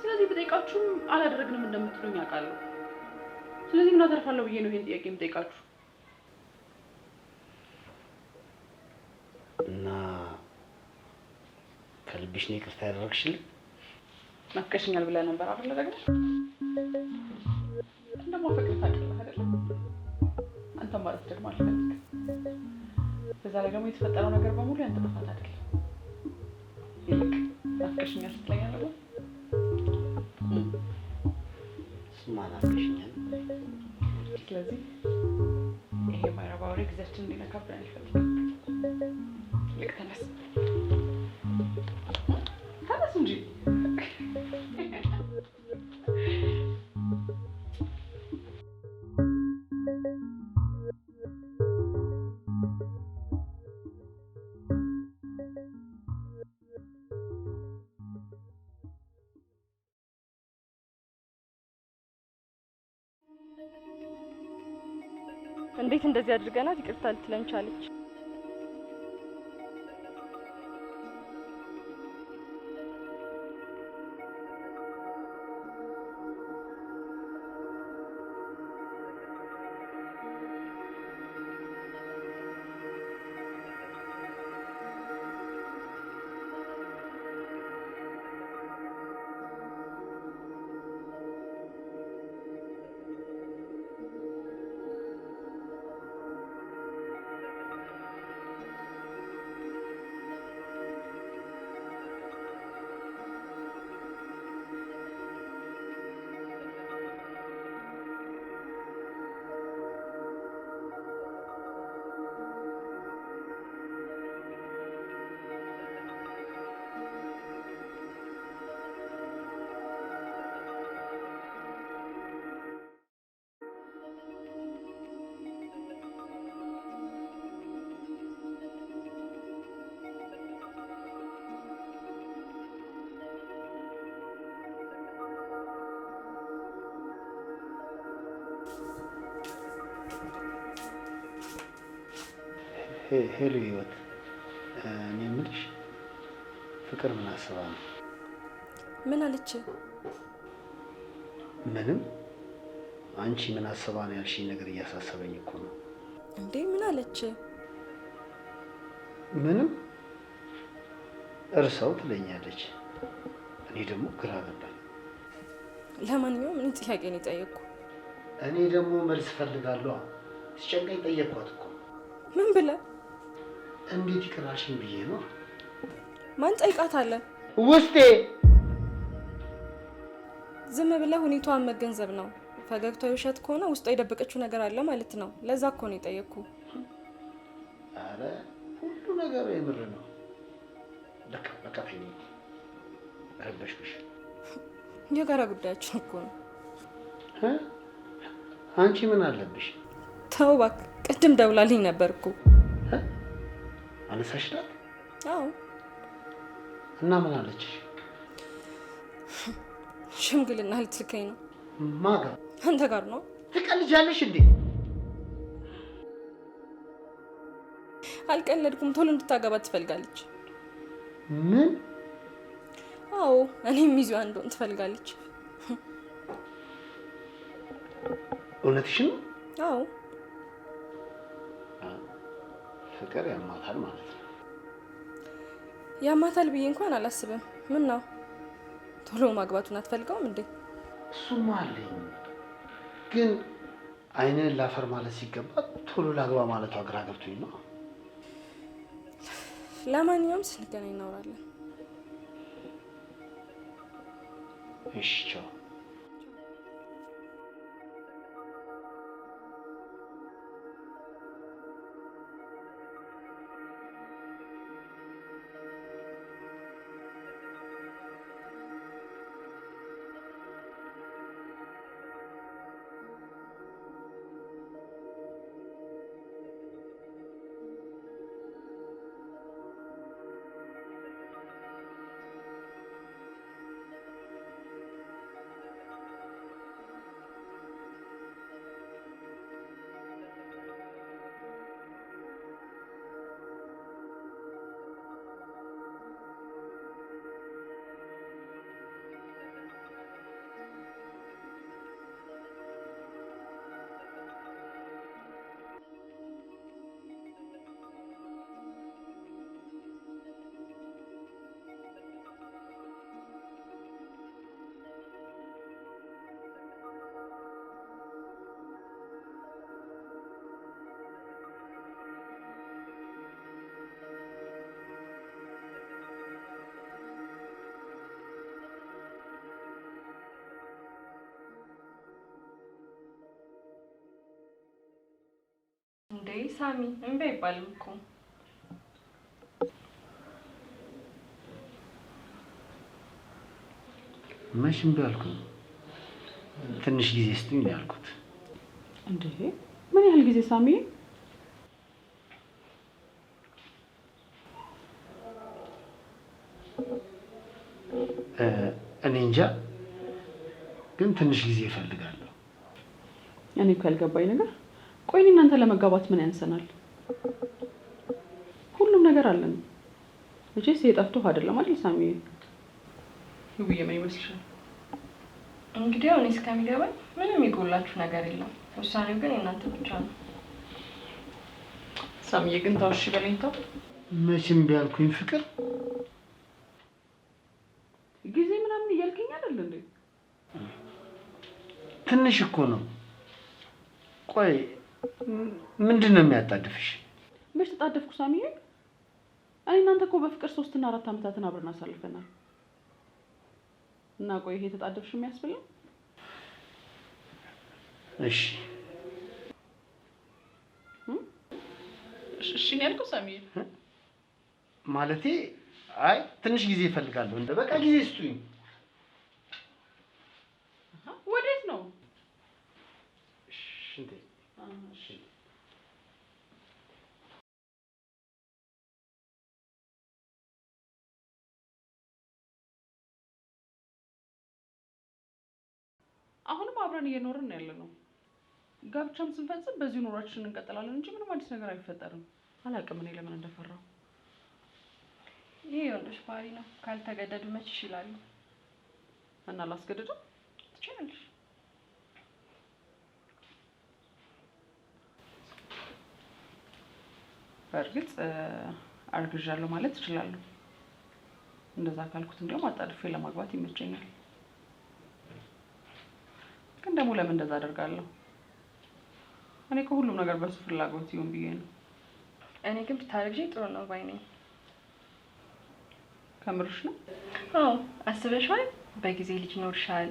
ስለዚህ ብጠይቃችሁም አላደረግንም እንደምትሉኝ አውቃለሁ። ስለዚህ ምን አተርፋለሁ ብዬ ነው ይሄን ጥያቄ የምጠይቃችሁ። እና ከልብሽ ነው ይቅርታ ያደረግሽልኝ? ናፍቀሽኛል ብለህ ነበር አይደል? ደግሞ እንደማፈቅር ታውቃለህ አይደል? አንተም ማለት ደግሞ አልፈልግም። በዛ ላይ ደግሞ የተፈጠረው ነገር በሙሉ ያንተ ጥፋት አይደለም። ይልቅ ናፍቀሽኛል ስትለኛለህ ነው? ስማ ናፍቀሽኛል። ስለዚህ ይሄ ማይረባ ወሬ ጊዜያችን እንዲነካብን አልፈልግም። ልቀነስ ተነስ እንጂ እንዴት እንደዚህ አድርገናት ይቅርታ ልትለን ቻለች? ሄሎ ህይወት፣ እኔ የምልሽ ፍቅር ምን አስባ ነው? ምን አለች? ምንም። አንቺ ምን አስባ ነው ያልሽኝ ነገር እያሳሰበኝ እኮ ነው። እንዴ ምን አለች? ምንም። እርሰው ትለኛለች። እኔ ደግሞ ግራ ገባኝ። ለማንኛውም ምን ጥያቄ ነው የጠየቅኩ? እኔ ደግሞ መልስ ፈልጋለሁ። ሲጨንቀኝ ጠየቅኳት እኮ። ምን ብለ? እንዴት ይቅራሽኝ ብዬ ነው። ማን ጠይቃት አለ? ውስጤ። ዝም ብለህ ሁኔታዋን መገንዘብ ነው። ፈገግታው ውሸት ከሆነ ውስጧ የደበቀችው ነገር አለ ማለት ነው። ለዛ እኮ ነው የጠየቅኩ። አረ ሁሉ ነገር የምር ነው። በቃ ተይኝ። ረበሽኩሽ። የጋራ ጉዳያችን እኮ ነው። አንቺ ምን አለብሽ? ተው እባክህ። ቅድም ደውላልኝ ነበር እኮ። አነሳሽላት? አዎ። እና ምን አለችሽ? ሽምግልና ልትልከኝ ነው። ማጋ? አንተ ጋር ነው። ትቀልጃለሽ እንዴ? አልቀለድኩም። ቶሎ እንድታገባ ትፈልጋለች። ምን? አዎ፣ እኔም ሚዜዋ እንደሆን ትፈልጋለች። እውነትሽን ነው? አዎ። ፍቅር ያማታል ማለት ነው። ያማታል ብዬ እንኳን አላስብም። ምን ነው ቶሎ ማግባቱን አትፈልገውም እንዴ? እሱማ አለኝ፣ ግን አይንን ላፈር ማለት ሲገባ ቶሎ ላግባ ማለቷ ግራ ገብቶኝ ነው። ለማንኛውም ስንገናኝ እናወራለን። እሺ ቻው። እንዴ ሳሚ እምቢ አይባልም እኮ። መቼም ቢያልኩ ትንሽ ጊዜ ስጡኝ ያልኩት። እንዴ ምን ያህል ጊዜ ሳሚ? እኔ እንጃ፣ ግን ትንሽ ጊዜ እፈልጋለሁ። እኔ እኮ ያልገባኝ ነገር ቆይ እናንተ ለመጋባት ምን ያንሰናል? ሁሉም ነገር አለን። መቼስ የጠፍቶ አይደለም አይደል ሳሚ? ይውዬ ምን ይመስልሻል? እንግዲህ እኔ እስከሚገባኝ ምንም ይጎላችሁ ነገር የለም። ውሳኔው ግን የእናንተ ብቻ ነው። ሳሚዬ ግን ታውሽ በለኝ ተው። መቼም ቢያልኩኝ ፍቅር ጊዜ ምናምን እያልከኝ አይደል እንዴ? ትንሽ እኮ ነው። ቆይ ምንድን ነው የሚያጣድፍሽ? መች ተጣደፍኩ ሳሚዬ? እኔ እናንተ እኮ በፍቅር 3 እና 4 አመታትን አብረን አሳልፈናል። እና ቆይ ይሄ ተጣደፍሽ የሚያስብል ነው? እሺ እሺ ነው ያልኩት ሳሚዬ። ማለቴ አይ ትንሽ ጊዜ እፈልጋለሁ። እንደ በቃ ጊዜ ስጡኝ። ወዴት ነው? ሽንቴ አሁንም አብረን እየኖርን ያለነው። ጋብቻም ስንፈጽም በዚህ ኑሯችን እንቀጥላለን እንጂ ምንም አዲስ ነገር አይፈጠርም። አላውቅም እኔ ለምን እንደፈራው። ይሄ የወንዶች ባህሪ ነው። ካልተገደዱ መች ይችላሉ? እና ላስገድደው ትችላለሽ። በእርግጥ አርግዣለሁ ማለት እችላለሁ። እንደዛ ካልኩት እንዲያውም አጣድፌ ለማግባት ይመቸኛል። ግን ደግሞ ለምን እንደዛ አደርጋለሁ? እኔ ከሁሉም ነገር በሱ ፍላጎት ይሁን ብዬ ነው። እኔ ግን ብታረግዢ ጥሩ ነው ባይ ነኝ። ከምርሽ ነው? አዎ አስበሽዋል? በጊዜ ልጅ ይኖርሻል።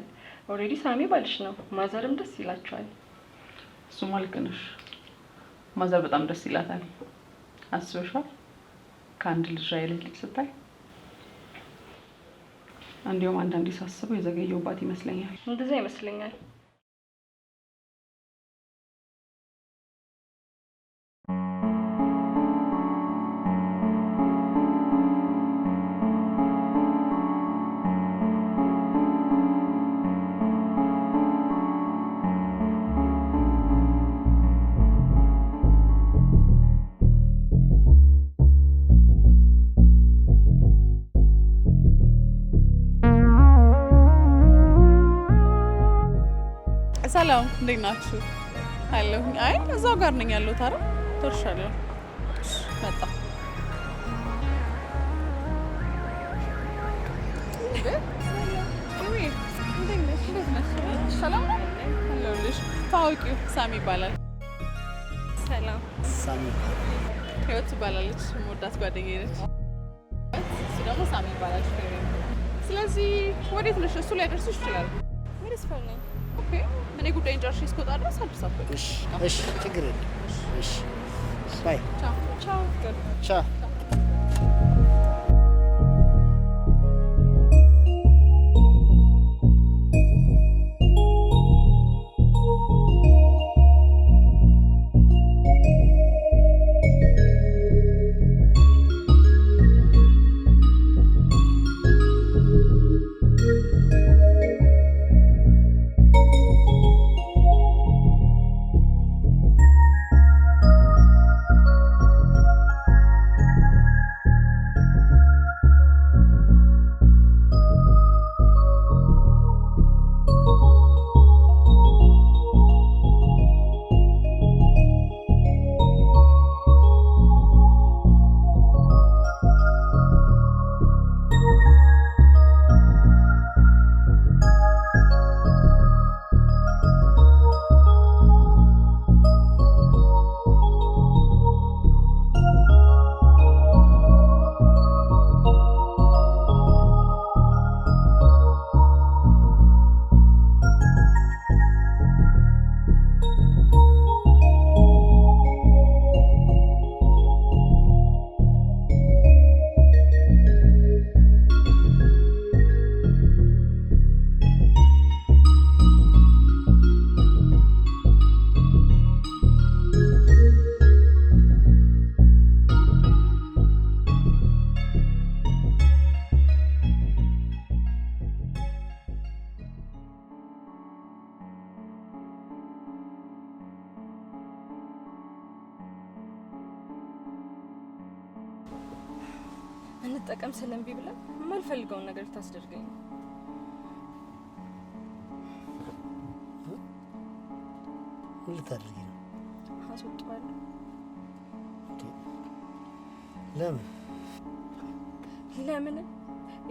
ኦልሬዲ ሳሚ ባልሽ ነው። ማዘርም ደስ ይላቸዋል። እሱማ ልክ ነሽ። ማዘር በጣም ደስ ይላታል። አስበሽዋል? ከአንድ ልጅ የልጅ ልጅ ስታይ እንዲሁም አንዳንዴ ሳስበው የዘገየውባት ይመስለኛል። እንደዛ ይመስለኛል። ሰላም እንዴት ናችሁ? አለሁ። አይ እዛው ጋር ነኝ ያለሁት። አረ ደርሻለሁ። መጣ ሰላም አለሁልሽ። ታዋቂው ሳሚ ይባላል። ሰላም። ሳሚ ህይወት ትባላለች። የምወዳት ጓደኛዬ ነች። እሱ ደግሞ ሳሚ ይባላል። ስለዚህ ወዴት ነሽ? እሱ ላይ ደርሶሽ ይችላል። ወደ ስፈር ነኝ። ኦኬ እኔ ጉዳይን ጨርሼ እስክወጣ ድረስ አልተሳፈቅም። እሺ ችግር የለም። እሺ ባይ። ቻው ቻው። ቻው። እንጠቀም ስለምቢ ብለ የማልፈልገውን ነገር ታስደርገኝ። ምን ልታደርጊ ነው? አስወጣዋለሁ። ለምን? ለምን?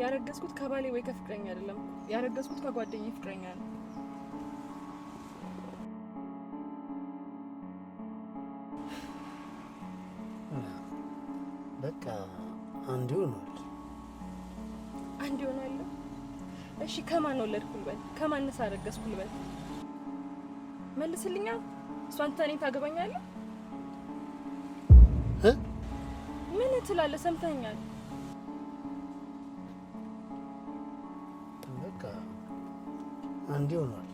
ያረገዝኩት ከባሌ ወይ ከፍቅረኛ አይደለም። ያረገዝኩት ከጓደኛዬ ፍቅረኛ ነው። በቃ አንድ ይሆናል። አንድ ይሆናል። እሺ ከማን ወለድኩ ልበል? ከማንስ አረገዝኩ ልበል? መልስልኛ። እሷን እኔን ታገባኛለህ? ምን ትላለህ? ሰምተኛል። በቃ አንድ ይሆናል።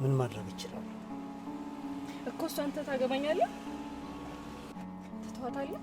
ምን ማድረግ ይችላል እኮ? እሷን ታገባኛለህ? ትተዋታለህ?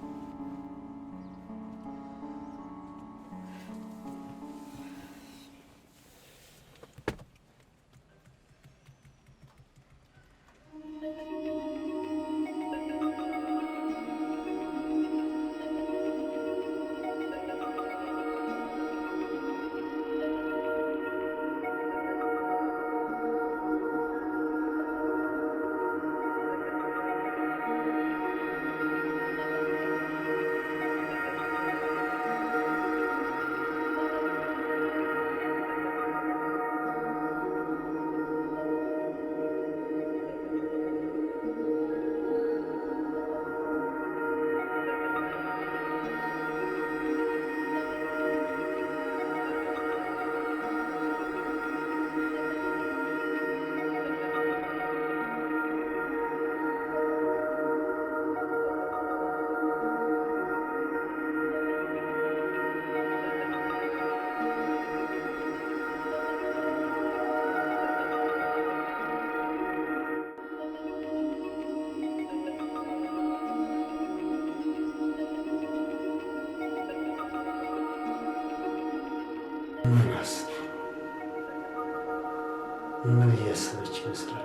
ምን እያሰበች ይመስላል?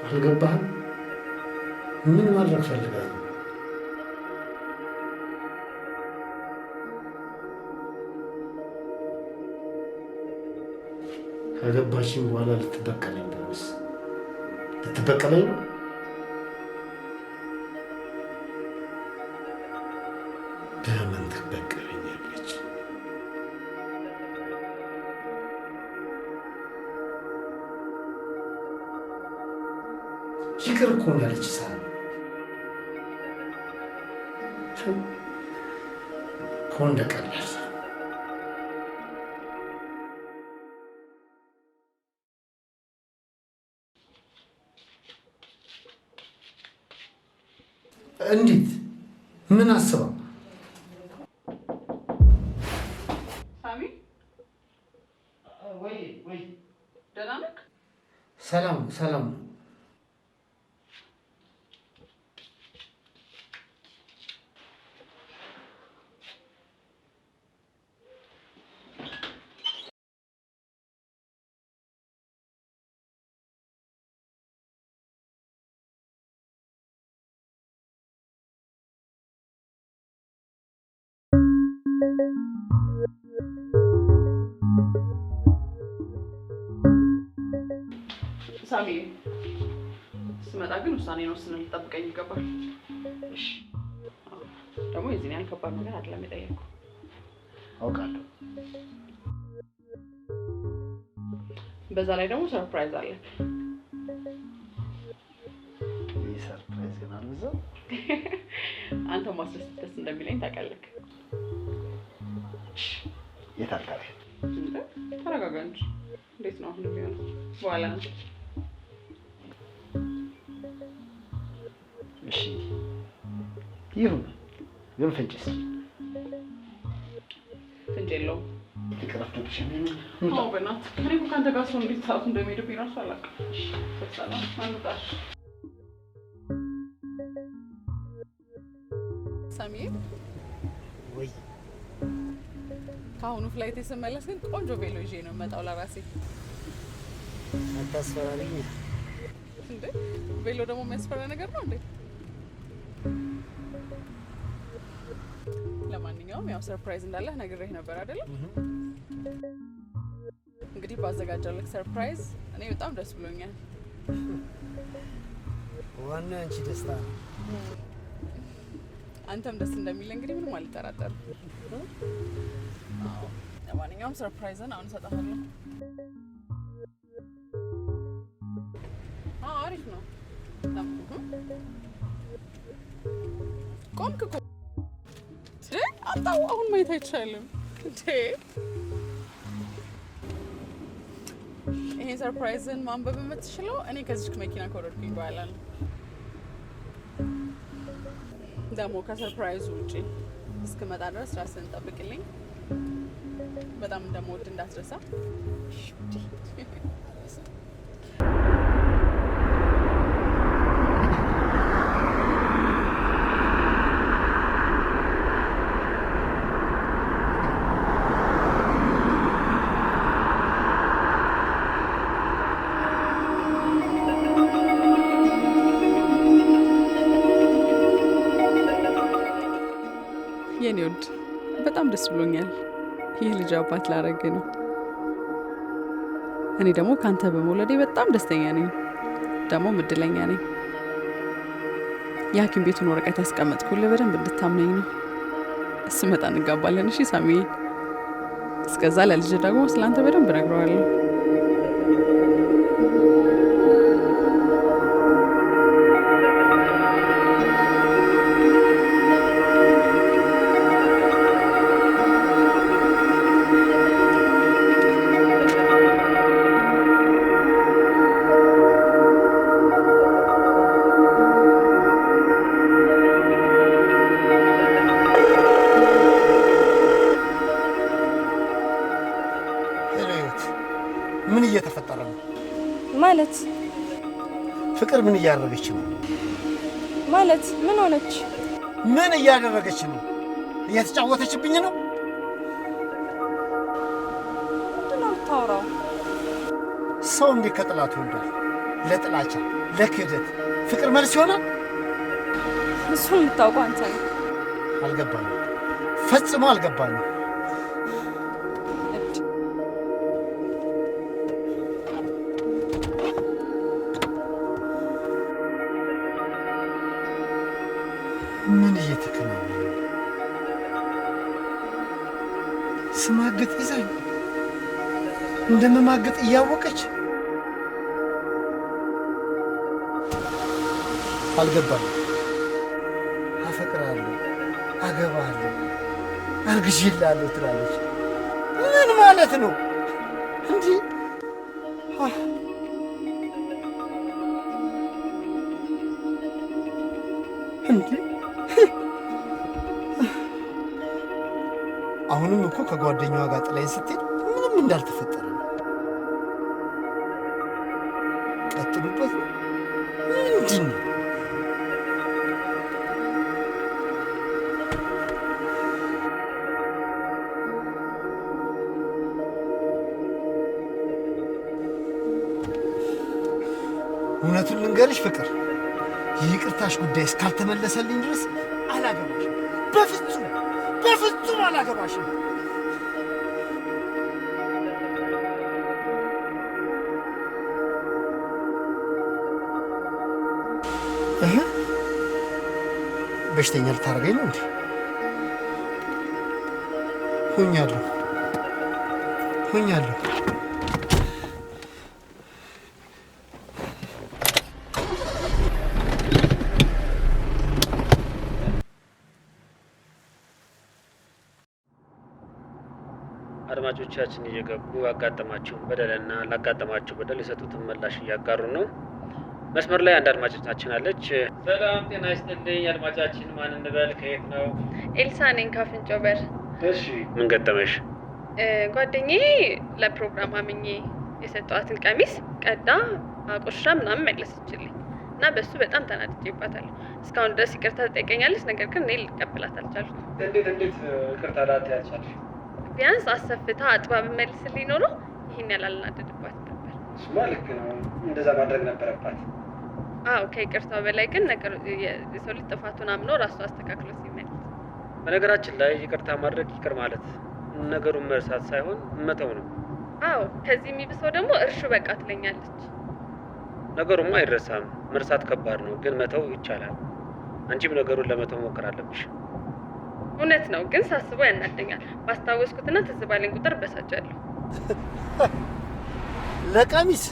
አልገባህም? ምን ማድረግ ፈልጋ ነው? ከገባችኝ በኋላ ልትበቀለኝ ነው? ልትበቀለኝ ነው? በምን ትበቀለኛለች? ይቅር እኮ ነው ያለች ሳ እኮ እንደቀላል እንዴት? ምን አስባ? ሳሚ ወይ ደህና ነህ? ሰላም ሰላም ነው። ሳሚ ስመጣ ግን ውሳኔን ወስነህ ልጠብቀኝ ይገባል። እሺ ደግሞ የዚህን ያህል ከባድ ነገር አይደለም የጠየኩህ። አውቃለሁ። በዛ ላይ ደግሞ ሰርፕራይዝ አለ። ይህ ሰርፕራይዝ ግን አልበዛም? አንተ ማስደሰት ደስ እንደሚለኝ ታውቃለህ። የት አካባቢ? ተረጋጋ እንጂ። እንዴት ነው አሁን የሚሆነው? በኋላ ነው። እሺ ይሁን፣ ግን ፍንጭ እስኪ። ፍንጭ የለውም። ልቅረፍቶች በእናትህ እኔ እኮ ከአንተ ጋር ሰው እንዴት ሰዓቱ እንደሚሄድብኝ እራሱ አላውቅም። በሰላም አንውጣሽ። ሳሚዬ ወይ ከአሁኑ ፍላይት ስመለስ ግን ቆንጆ ቬሎ ይዤ ነው የምመጣው ለራሴ። አታስፈራሪኝ እንዴ ቬሎ ደግሞ የሚያስፈራ ነገር ነው እንዴ? ለማንኛውም ያው ሰርፕራይዝ እንዳለ ነግሬህ ነበር አይደል? እንግዲህ ባዘጋጀልክ ሰርፕራይዝ እኔ በጣም ደስ ብሎኛል። ዋና አንቺ ደስታ ነው። አንተም ደስ እንደሚል እንግዲህ ምንም አልጠራጠርም። ለማንኛውም ሰርፕራይዝን አሁን እሰጥሃለሁ። አሪፍ ነው። ቆምክ እኮ አጣው። አሁን ማየት አይቻልም እንዴ? ይሄን ሰርፕራይዝን ማንበብ የምትችለው እኔ ከዚች መኪና ከወረድኩኝ በኋላ ነው። ደግሞ ከሰርፕራይዙ ውጪ እስክመጣ ድረስ ራስህን ጠብቅልኝ። በጣም እንደምወድ እንዳትረሳ። የኔ ውድ በጣም ደስ ብሎኛል። ይህ ልጅ አባት ላረግ ነው። እኔ ደግሞ ካንተ በመውለዴ በጣም ደስተኛ ነኝ። ደግሞ እድለኛ ነኝ። የሐኪም ቤቱን ወረቀት ያስቀመጥኩልህ በደንብ እንድታምነኝ ነው። ስመጣ እንጋባለን። እሺ ሳሚዬ? እስከዛ ለልጅ ደግሞ ስላንተ በደንብ እነግረዋለሁ። ምን እየተፈጠረ ነው? ማለት ፍቅር ምን እያደረገች ነው? ማለት ምን ሆነች? ምን እያደረገች ነው? እየተጫወተችብኝ ነው? ምንድን ነው የምታወራው? ሰው እንዴት ከጥላት ይወልዳል? ለጥላቻ ለክህደት ፍቅር መልስ ይሆናል? እሱን የምታውቀው አንተ ነው። አልገባኝም፣ ፈጽሞ አልገባኝም። ምን እየተከናወነ ነው? ስማግጥ ይዛኝ እንደምማግጥ እያወቀች አልገባኝም። አፈቅራለሁ፣ አገባለሁ፣ አርግዤልሃለሁ ትላለች። ምን ማለት ነው እንዲህ? እንዲህ አሁንም እኮ ከጓደኛዋ ጋር ጥላኝ ስትሄድ ምንም እንዳልተፈጠረ ነው። ቀጥሉበት። ምንድን ነው? እውነቱን ልንገርሽ ፍቅር፣ የይቅርታሽ ጉዳይ እስካልተመለሰልኝ ድረስ አላገባሽም። በፍጹም በፍጹም አላገባሽም። በሽተኛ ልታደርገኝ ነው እንዴ? ሆኛለሁ። አድማጮቻችን እየገቡ ያጋጠማቸውን በደልና ላጋጠማቸው በደል የሰጡትን ምላሽ እያጋሩ ነው። መስመር ላይ አንድ አድማጫችን አለች። ሰላም ጤና ይስጥልኝ። አድማጫችን ማን እንበል? ከየት ነው? ኤልሳ ነኝ ካፍንጮ በር። እሺ ምን ገጠመሽ? ጓደኛዬ ለፕሮግራም አምኜ የሰጠዋትን ቀሚስ ቀዳ አቆሻ ምናምን መለሰችልኝ እና በሱ በጣም ተናድጄባታለሁ። እስካሁን ድረስ ይቅርታ ትጠይቀኛለች፣ ነገር ግን እኔ ልቀበላት አልቻልኩም። እንዴት ይቅርታ ላት ያልቻልሽ? ቢያንስ አሰፍታ አጥባ ብመልስልኝ ኖሮ ይሄን ያላልናደድባት ነበር። እሱማ ልክ ነው፣ እንደዛ ማድረግ ነበረባት። አዎ ከይቅርታው በላይ ግን ነገር የሰው ልጅ ጥፋቱን አምኖ ራሱ አስተካክሎ ሲመልስ በነገራችን ላይ ይቅርታ ማድረግ ይቅር ማለት ነገሩን መርሳት ሳይሆን መተው ነው። አዎ ከዚህ የሚብሰው ደግሞ እርሹ በቃ ትለኛለች። ነገሩማ አይረሳም። መርሳት ከባድ ነው፣ ግን መተው ይቻላል። አንቺም ነገሩን ለመተው ሞክር አለብሽ። እውነት ነው፣ ግን ሳስበው ያናደኛል። ባስታወስኩትና ትዝ ባለኝ ቁጥር በሳጫለሁ። ለቀሚስ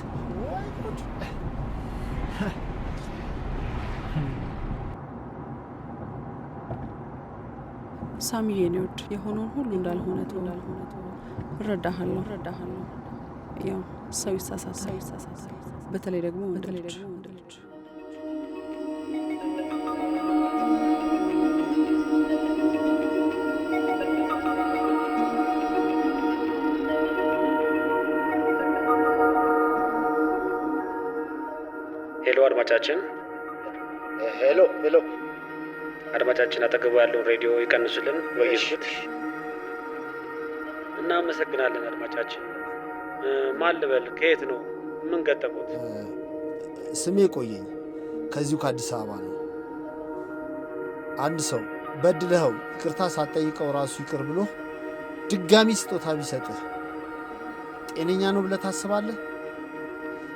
ሳሚዬ ነው ወድ የሆነውን ሁሉ እንዳልሆነ እረዳሃለሁ። ያው ሰው ይሳሳታል፣ በተለይ ደግሞ ወንድ ልጅ። ሄሎ አድማጫችን። ሄሎ አድማጫችን አጠገቡ ያለውን ሬዲዮ ይቀንሱልን ወይ ይዝጉት። እናመሰግናለን አድማጫችን። ማን ልበል? ከየት ነው? ምን ገጠሙት? ስሜ ቆየኝ፣ ከዚሁ ከአዲስ አበባ ነው። አንድ ሰው በድለኸው ይቅርታ ሳትጠይቀው ራሱ ይቅር ብሎ ድጋሚ ስጦታ ቢሰጥህ ጤነኛ ነው ብለህ ታስባለህ?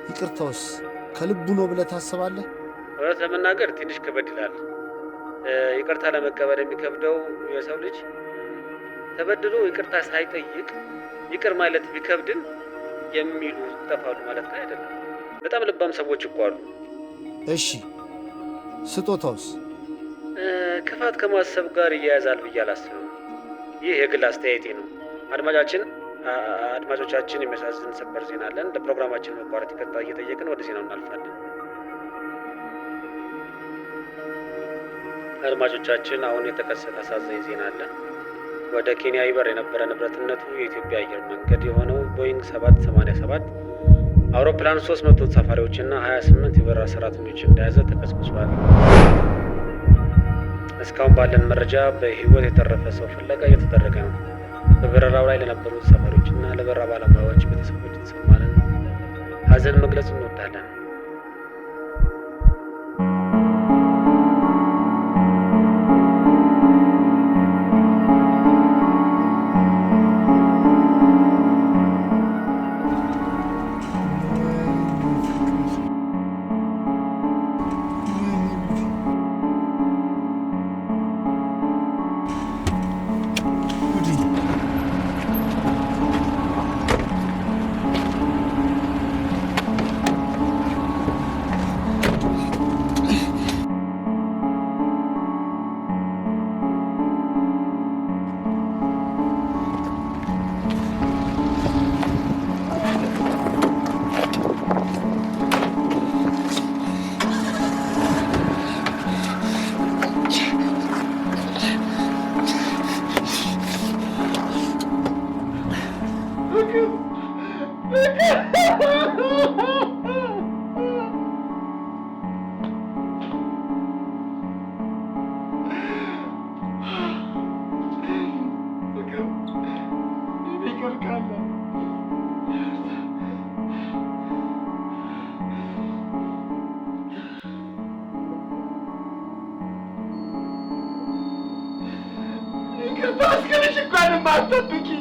ይቅርታውስ ከልቡ ነው ብለህ ታስባለህ? እውነት ለመናገር ትንሽ ከበድ ይላል። ይቅርታ ለመቀበል የሚከብደው የሰው ልጅ ተበድሎ ይቅርታ ሳይጠይቅ ይቅር ማለት ቢከብድን የሚሉ ይጠፋሉ ማለት ግን አይደለም። በጣም ልባም ሰዎች እኮ አሉ። እሺ ስጦታውስ? ክፋት ከማሰብ ጋር ይያያዛል ብዬ አላስብም። ይህ የግል አስተያየቴ ነው። አድማጮቻችን የሚያሳዝን ሰበር ዜና አለን። ለፕሮግራማችን መቋረጥ ይቅርታ እየጠየቅን ወደ ዜናው እናልፋለን። አድማጮቻችን አሁን የተከሰተ አሳዛኝ ዜና አለ። ወደ ኬንያ ይበር የነበረ ንብረትነቱ የኢትዮጵያ አየር መንገድ የሆነው ቦይንግ 787 አውሮፕላን 300 ተሳፋሪዎችና 28 የበረራ ሰራተኞች እንደያዘ ተከስክሷል። እስካሁን ባለን መረጃ በህይወት የተረፈ ሰው ፍለጋ እየተደረገ ነው። በበረራው ላይ ለነበሩ ተሳፋሪዎችና ለበረራ ባለሙያዎች ቤተሰቦች የተሰማንን ሀዘን መግለጽ እንወዳለን። Taskını çıkmadım başlattı ki.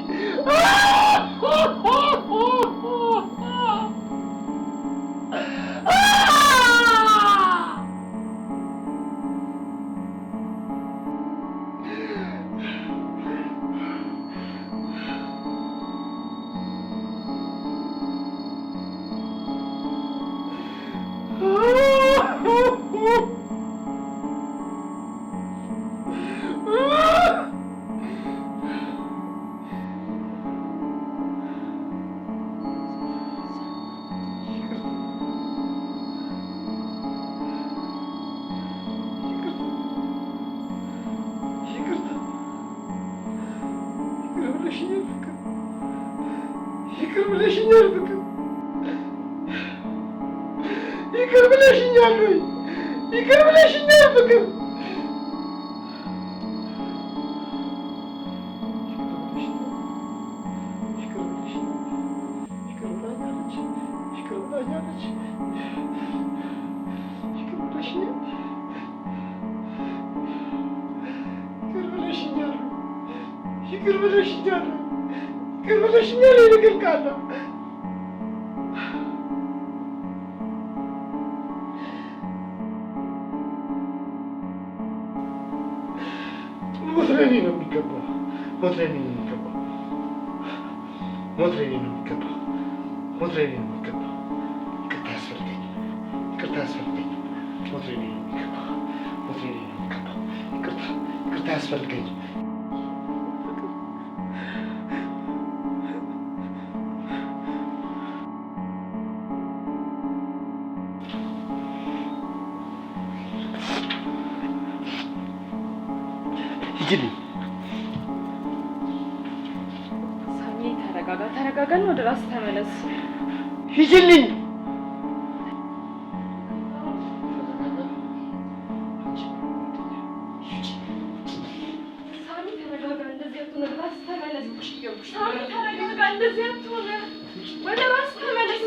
Yıkır bileşinyal fıkır. Yıkır bileşinyal fıkır. Yıkır bileşinyal fıkır. Yıkır bileşinyal. ይቅር ብለሽኛል። ይቅር ብለሽኛል። የነገር ቃል ነው። ሞት ለእኔ ነው የሚገባው። ሞት ለእኔ ነው የሚገባው። ሞት ለእኔ ነው የሚገባው። ሞት ለእኔ ነው የሚገባው። ይቅርታ ያስፈልገኝ። ይቅርታ ያስፈልገኝ። ሞት ለእኔ ነው የሚገባው። ሞት ለእኔ ነው የሚገባው። ይቅርታ ያስፈልገኝ። ሂጂልኝ። ሳሚ ተረጋጋ፣ ወደ ራስ ተመለስ። ሂጂልኝ። ሳሚ ተረጋጋ፣ እንደዚህ አትሆን፣ ወደ ራስ ተመለስ። ሳሚ ተረጋጋ፣ እንደዚህ አትሆን፣ ወደ ራስ ተመለስ።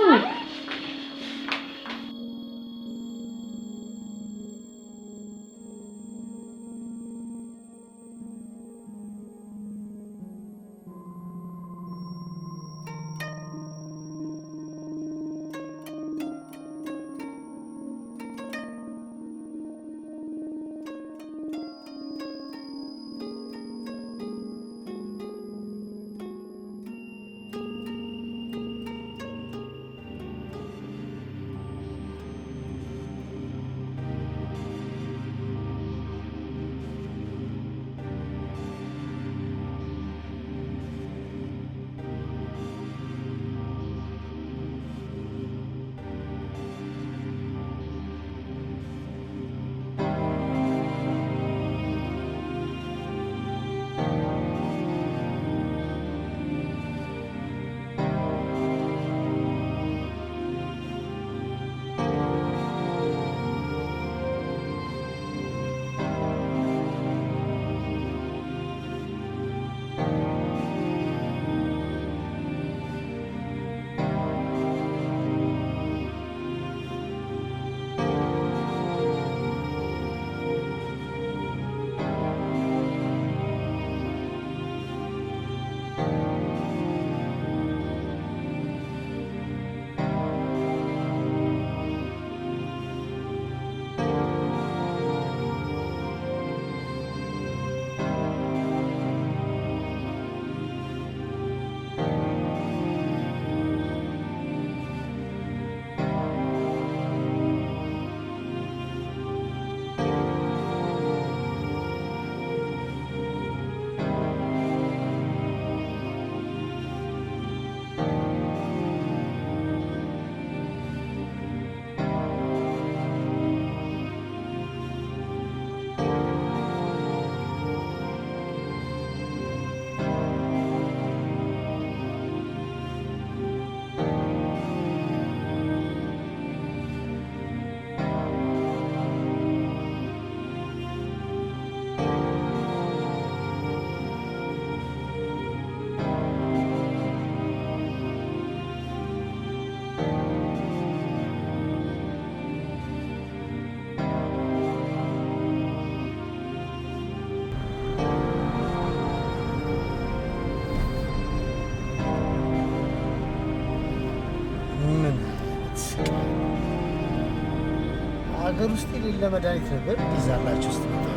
ሀገር ውስጥ የሌለ መድኃኒት ነበር ይዛላችሁ ውስጥ መጣ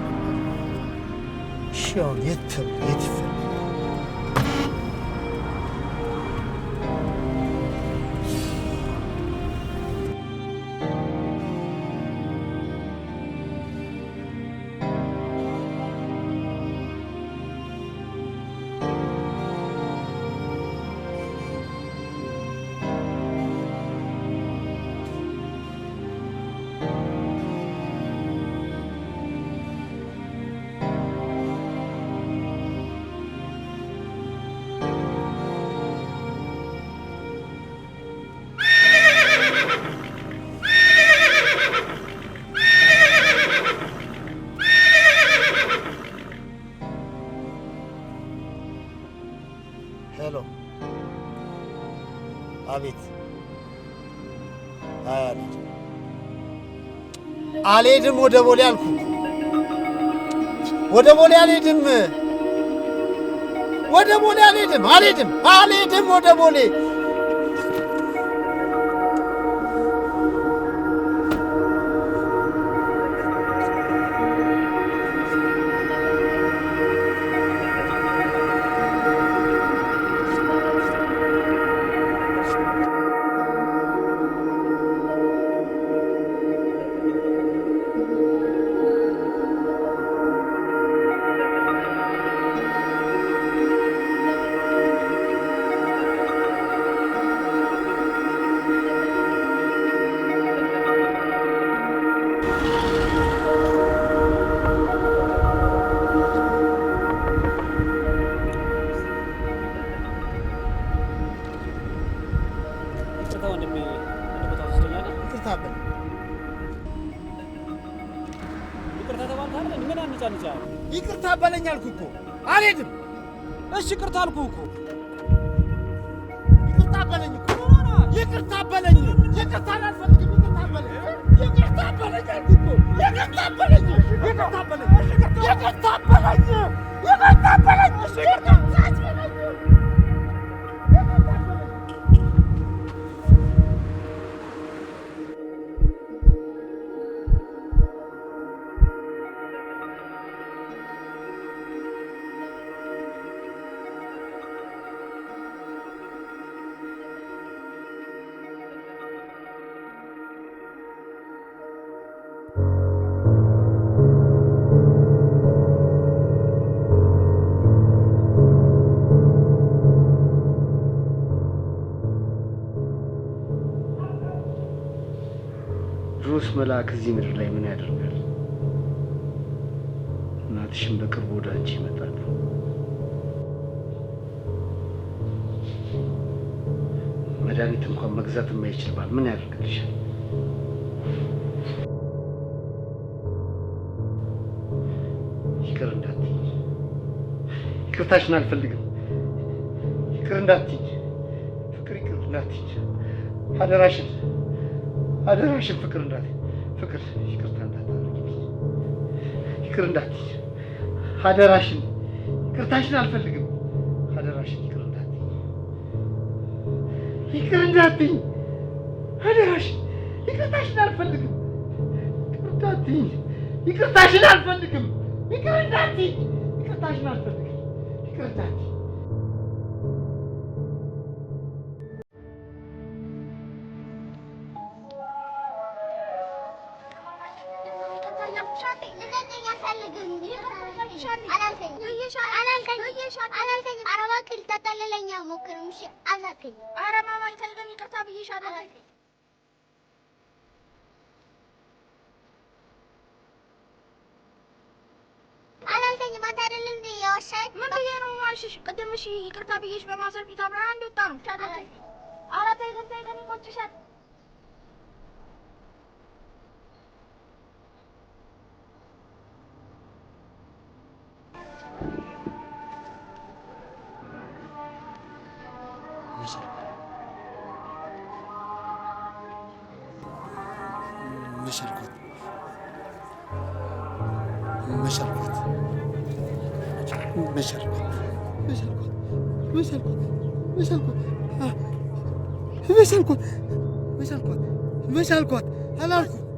ሺው የት ይፈልጋል? ሄሎ፣ አቤት። አልሄድም፣ ወደ ቦሌ አልኩ። ወደ ቦሌ አልሄድም፣ ወደ ቦሌ አልሄድም ወደ ቦሌ። ይቅርታ በለኝ አልኩህ እኮ አልሄድም። እሺ ይቅርታ አልኩህ እኮ ይቅርታ በለኝ እኮ ይቅርታ በለኝ። ይቅርታ አልፈልግም። ይቅርታ በለኝ አልኩህ እኮ ይቅርታ በለኝ። ይቅርታ በለኝ። ይቅርታ በለኝ። ይቅርታ በለኝ። እሺ ይቅርታ ድሮስ መልአክ እዚህ ምድር ላይ ምን ያደርጋል? እናትሽን በቅርቡ ወደ አንቺ ይመጣሉ። መድኃኒት እንኳን መግዛት የማይችል ባል ምን ያደርግልሻል? ይቅር እንዳትይኝ። ይቅርታሽን አልፈልግም። ይቅር እንዳትይኝ። ፍቅር ይቅር እንዳትይኝ። አደራሽን ፍቅር ፍቅር ይቅርታ እንዳታደርጊልኝ። ይቅር እንዳትይኝ አደራሽን። ይቅርታሽን አልፈልግም። አደራሽን ይቅር እንዳትይኝ። ይቅር እንዳትይኝ አደራሽን። ይቅርታሽን አልፈልግም። ይቅር እንዳትይኝ። ይቅርታሽን አልፈልግም። ይቅር እንዳትይኝ። ይቅርታሽን አልፈልግም። ይቅር እንዳትይኝ። ቅድም እሺ ይቅርታ ብዬሽ በማሰር ፊት አብረን እንደወጣ ነው። አራት አይገንታ ይገን ይቆጭሻል። መቻልኳት አላልኩም።